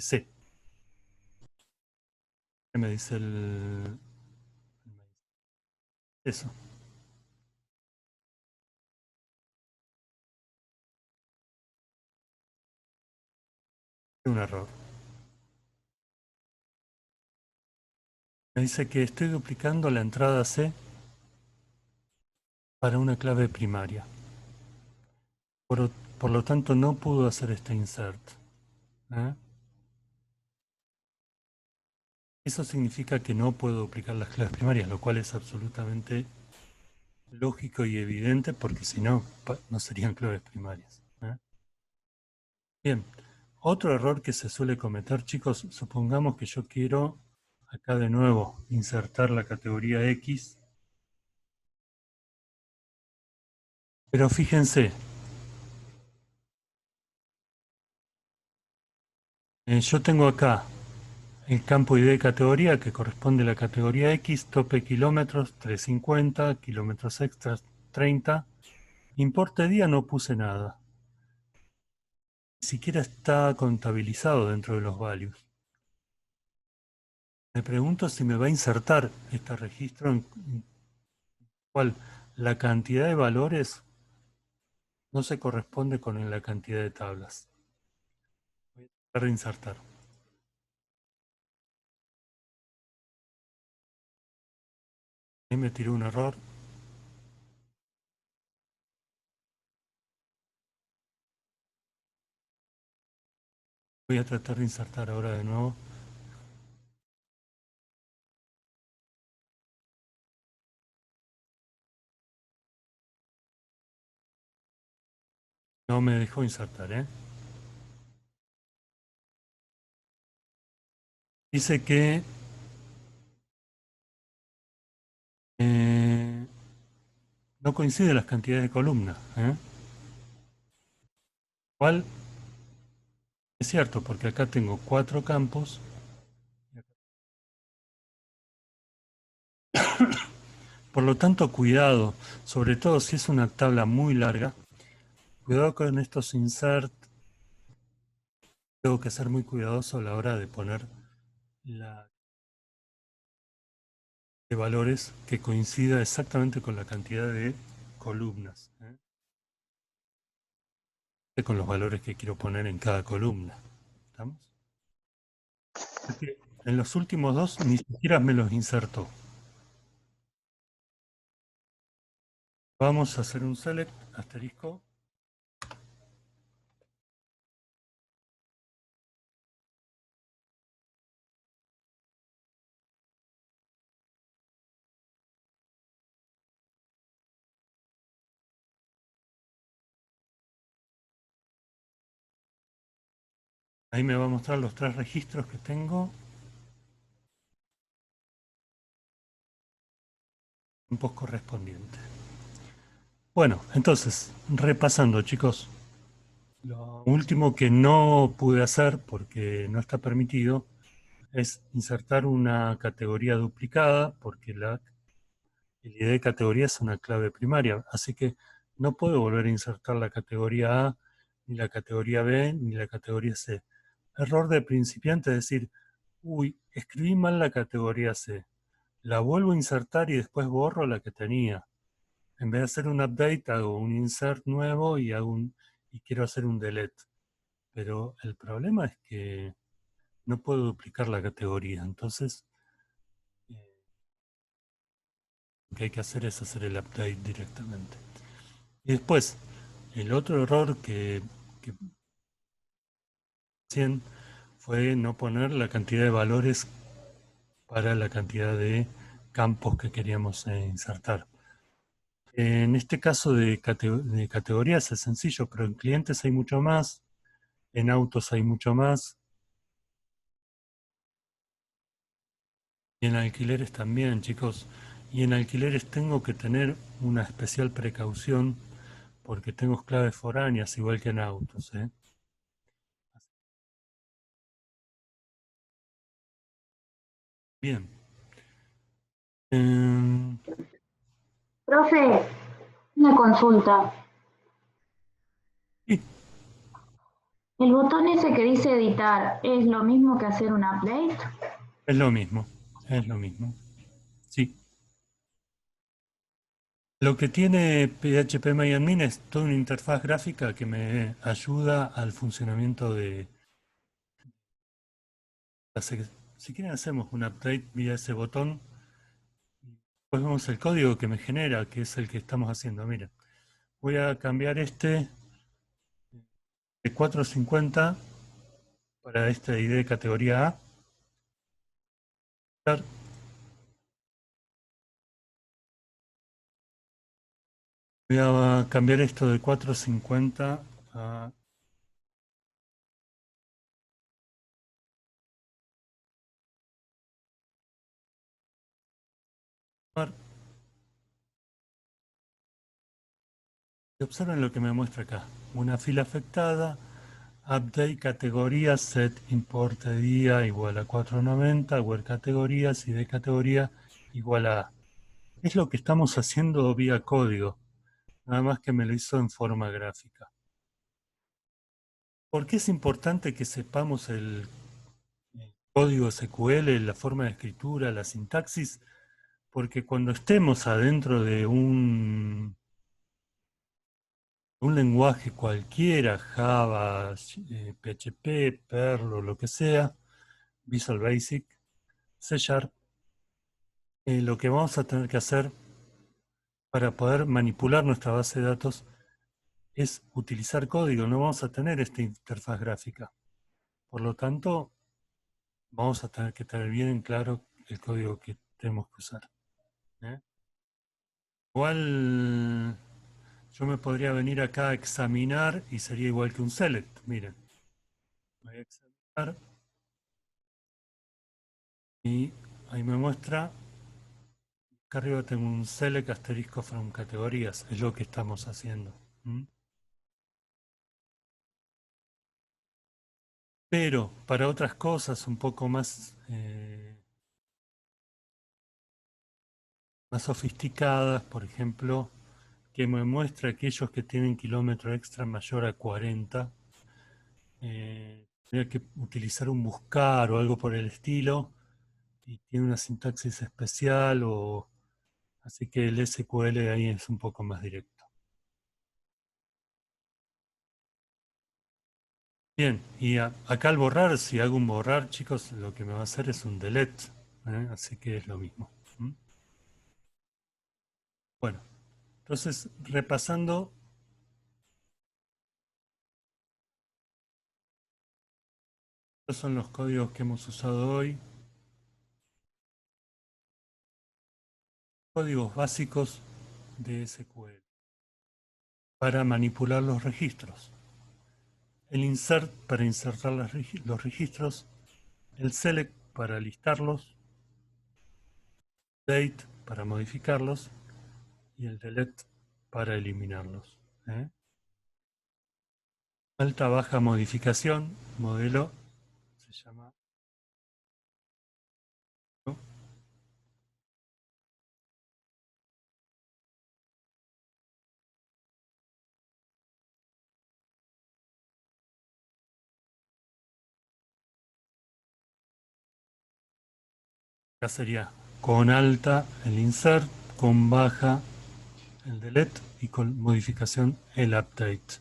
A: me dice el...? Eso. Es un error. Me dice que estoy duplicando la entrada C para una clave primaria. Por lo tanto, no pudo hacer este insert. Eso significa que no puedo duplicar las claves primarias, lo cual es absolutamente lógico y evidente, porque si no, no serían claves primarias. Bien, otro error que se suele cometer, chicos, supongamos que yo quiero, acá de nuevo, insertar la categoría X, pero fíjense, yo tengo acá el campo ID de categoría que corresponde a la categoría X, tope kilómetros 350, kilómetros extras 30, importe día no puse nada, ni siquiera está contabilizado dentro de los values. Me pregunto si me va a insertar este registro en cual la cantidad de valores no se corresponde con la cantidad de tablas. Voy a tratar de insertar. Ahí me tiró un error. Voy a tratar de insertar ahora de nuevo. No me dejó insertar, ¿eh? Dice que no coinciden las cantidades de columnas, ¿eh? Igual es cierto, porque acá tengo 4 campos. Por lo tanto, cuidado, sobre todo si es una tabla muy larga, cuidado con estos insert. Tengo que ser muy cuidadoso a la hora de poner la de valores que coincida exactamente con la cantidad de columnas, ¿eh? Con los valores que quiero poner en cada columna. ¿Estamos? Porque en los últimos dos ni siquiera me los insertó. Vamos a hacer un select, asterisco. Ahí me va a mostrar los 3 registros que tengo. Campos correspondientes. Bueno, entonces, repasando, chicos. Lo último que no pude hacer, porque no está permitido, es insertar una categoría duplicada, porque el ID de categoría es una clave primaria. Así que no puedo volver a insertar la categoría A, ni la categoría B, ni la categoría C. Error de principiante, es decir, uy, escribí mal la categoría C. La vuelvo a insertar y después borro la que tenía. En vez de hacer un update, hago un insert nuevo y quiero hacer un delete. Pero el problema es que no puedo duplicar la categoría. Entonces, lo que hay que hacer es hacer el update directamente. Y después, el otro error que recién fue no poner la cantidad de valores para la cantidad de campos que queríamos insertar. En este caso de categorías es sencillo, pero en clientes hay mucho más, en autos hay mucho más, y en alquileres también, chicos. Y en alquileres tengo que tener una especial precaución porque tengo claves foráneas igual que en autos, ¿eh? Bien. Em,
C: Profe, una consulta.
A: sí,
C: ¿El botón ese que dice editar es lo mismo que hacer un update?
A: es lo mismo, es lo mismo. Sí. Lo que tiene PHP es toda una interfaz gráfica que me ayuda al funcionamiento de si quieren hacemos un update vía ese botón. Después vemos el código que me genera, que es el que estamos haciendo. Mira, voy a cambiar este de 450 para este ID de categoría A. Voy a cambiar esto de 450 a... Y observen lo que me muestra acá. Una fila afectada, update categoría set import de día igual a 490, where categorías y de categoría igual a A. Es lo que estamos haciendo vía código, nada más que me lo hizo en forma gráfica. ¿Por qué es importante que sepamos el código SQL, la forma de escritura, la sintaxis? Porque cuando estemos adentro de un lenguaje cualquiera, Java, PHP, Perl o lo que sea, Visual Basic, C Sharp, lo que vamos a tener que hacer para poder manipular nuestra base de datos es utilizar código, no vamos a tener esta interfaz gráfica. Por lo tanto, vamos a tener que tener bien en claro el código que tenemos que usar. Igual yo me podría venir acá a examinar y sería igual que un select. Miren, voy a examinar y ahí me muestra. Acá arriba tengo un select asterisco from categorías, es lo que estamos haciendo. Pero para otras cosas un poco más, más sofisticadas, por ejemplo, que me muestra aquellos que tienen kilómetro extra mayor a 40, tendría que utilizar un buscar o algo por el estilo, y tiene una sintaxis especial, así que el SQL ahí es un poco más directo. Bien, y acá al borrar, si hago un borrar, chicos, lo que me va a hacer es un delete, así que es lo mismo. Bueno, entonces repasando, estos son los códigos que hemos usado hoy. Códigos básicos de SQL para manipular los registros. El insert para insertar los registros, el select para listarlos, date para modificarlos y el delete para eliminarlos. Alta baja modificación, modelo, se llama, ¿no? Acá sería con alta el insert, con baja el delete y con modificación el update.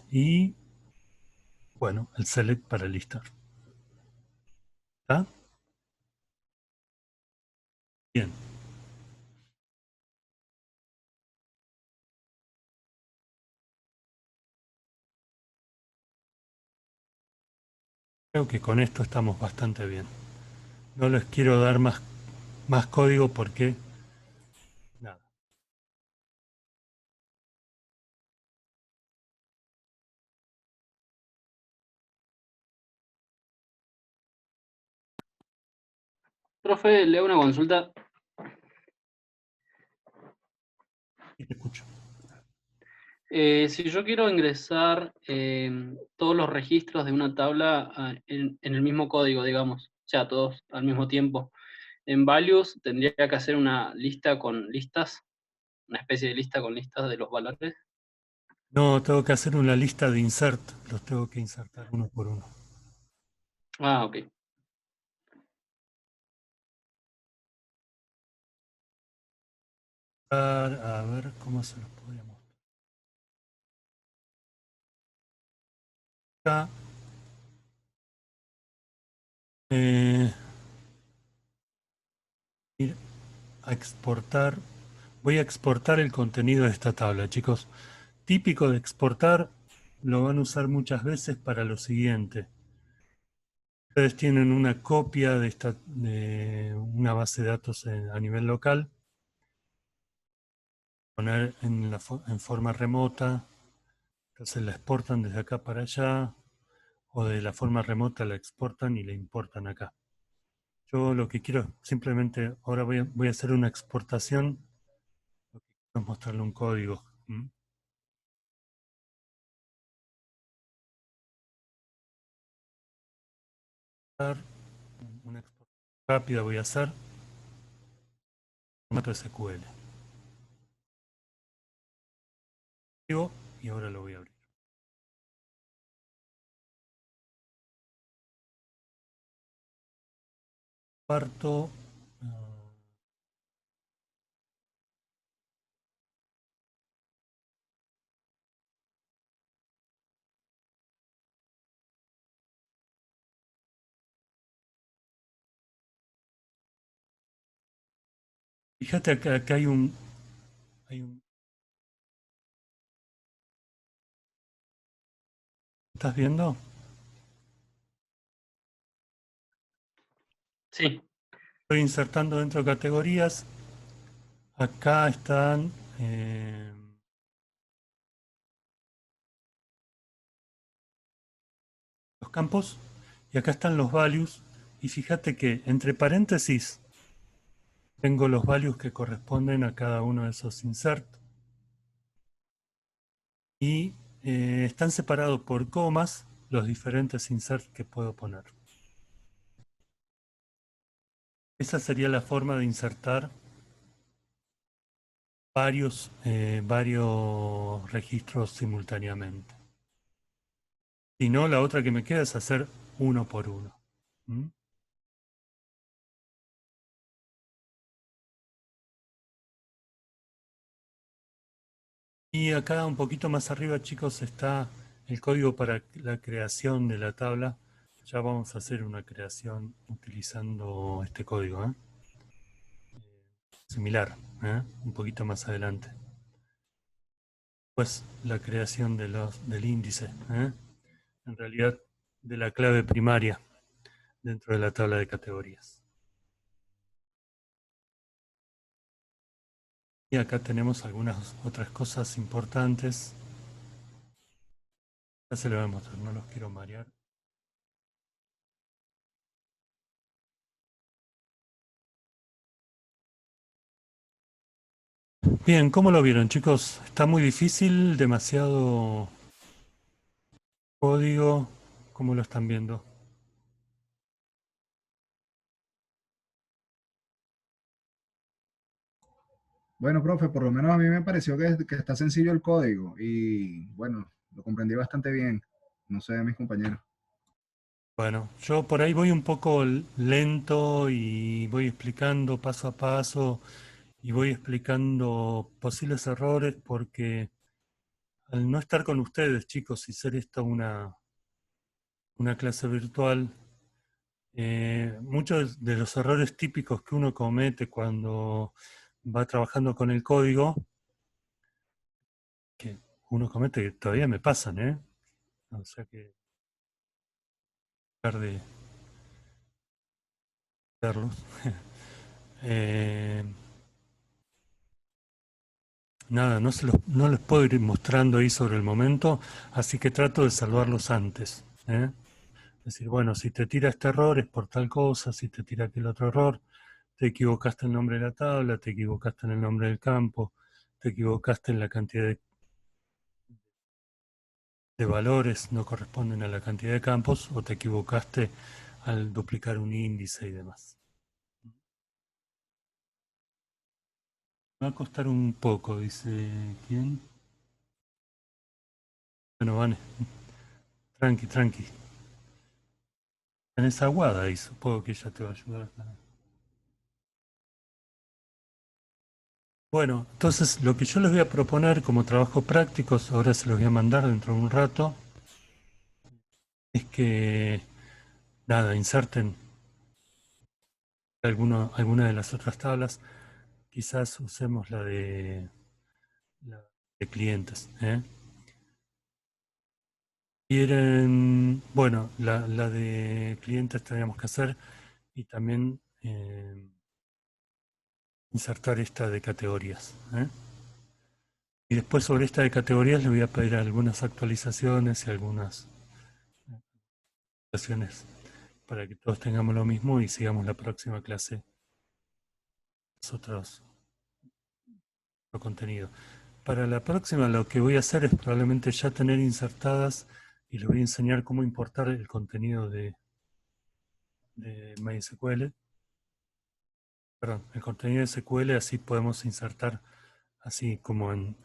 A: Y bueno, el select para listar. ¿Está? Bien. Creo que con esto estamos bastante bien. No les quiero dar más código porque nada.
B: Profe, le hago una consulta.
A: Y te escucho.
B: Si yo quiero ingresar todos los registros de una tabla en el mismo código, digamos, o sea, todos al mismo tiempo, en values tendría que hacer una lista con listas, una especie de lista con listas de los valores.
A: No, tengo que hacer una lista de insert. Los tengo que insertar uno por uno.
B: Ah, ok.
A: A ver cómo se los podría mostrar. Acá, ir a exportar. Voy a exportar el contenido de esta tabla, chicos. Típico de exportar, lo van a usar muchas veces para lo siguiente. Ustedes tienen una copia de una base de datos a nivel local, poner en forma remota, entonces la exportan desde acá para allá, o de la forma remota la exportan y la importan acá. Yo lo que quiero simplemente, ahora voy a hacer una exportación, lo que quiero es mostrarle un código. una exportación rápida voy a hacer formato SQL. Y ahora lo voy a abrir. Parto. Fíjate acá hay un ¿estás viendo?
B: Sí.
A: Estoy insertando dentro de categorías. Acá están los campos y acá están los values. Y fíjate que entre paréntesis tengo los values que corresponden a cada uno de esos inserts. Y están separados por comas los diferentes inserts que puedo poner. Esa sería la forma de insertar varios registros simultáneamente. Si no, la otra que me queda es hacer uno por uno. ¿Mm? Y acá un poquito más arriba, chicos, está el código para la creación de la tabla. Ya vamos a hacer una creación utilizando este código, similar, un poquito más adelante. Pues la creación del índice, en realidad de la clave primaria dentro de la tabla de categorías. Y acá tenemos algunas otras cosas importantes. Ya se lo voy a mostrar, no los quiero marear. Bien, ¿cómo lo vieron, chicos? ¿Está muy difícil? ¿Demasiado código? ¿Cómo lo están viendo?
D: Bueno, profe, por lo menos a mí me pareció que está sencillo el código y bueno, lo comprendí bastante bien. No sé, mis compañeros.
A: Bueno, yo por ahí voy un poco lento y voy explicando paso a paso y voy explicando posibles errores porque al no estar con ustedes, chicos, y ser esto una clase virtual, muchos de los errores típicos que uno comete cuando va trabajando con el código, que uno comete que todavía me pasan, o sea que tratar de verlos. Nada, no les puedo ir mostrando ahí sobre el momento, así que trato de salvarlos antes. Es decir, bueno, si te tira este error es por tal cosa, si te tira aquel otro error, te equivocaste en el nombre de la tabla, te equivocaste en el nombre del campo, te equivocaste en la cantidad de valores, no corresponden a la cantidad de campos, o te equivocaste al duplicar un índice y demás. Va a costar un poco, dice, ¿quién? Bueno, Vane, tranqui, tranqui. Tenés aguada ahí, supongo que ella te va a ayudar. Bueno, entonces lo que yo les voy a proponer como trabajo práctico, ahora se los voy a mandar dentro de un rato, es que, nada, inserten alguna de las otras tablas. Quizás usemos la de clientes. Quieren, bueno, la de clientes tendríamos que hacer y también insertar esta de categorías. Y después sobre esta de categorías le voy a pedir algunas actualizaciones y algunas actualizaciones para que todos tengamos lo mismo y sigamos la próxima clase nosotros otro contenido. Para la próxima lo que voy a hacer es probablemente ya tener insertadas y les voy a enseñar cómo importar el contenido de de MySQL, perdón, el contenido de SQL, así podemos insertar así como en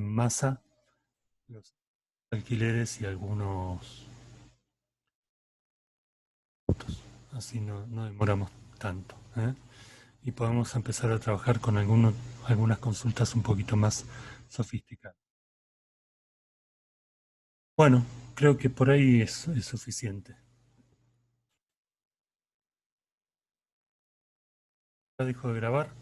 A: masa los alquileres y algunos datos. Así no demoramos tanto, ¿eh? Y podemos empezar a trabajar con algunas consultas un poquito más sofisticadas. Bueno, creo que por ahí es suficiente. Ya dejo de grabar.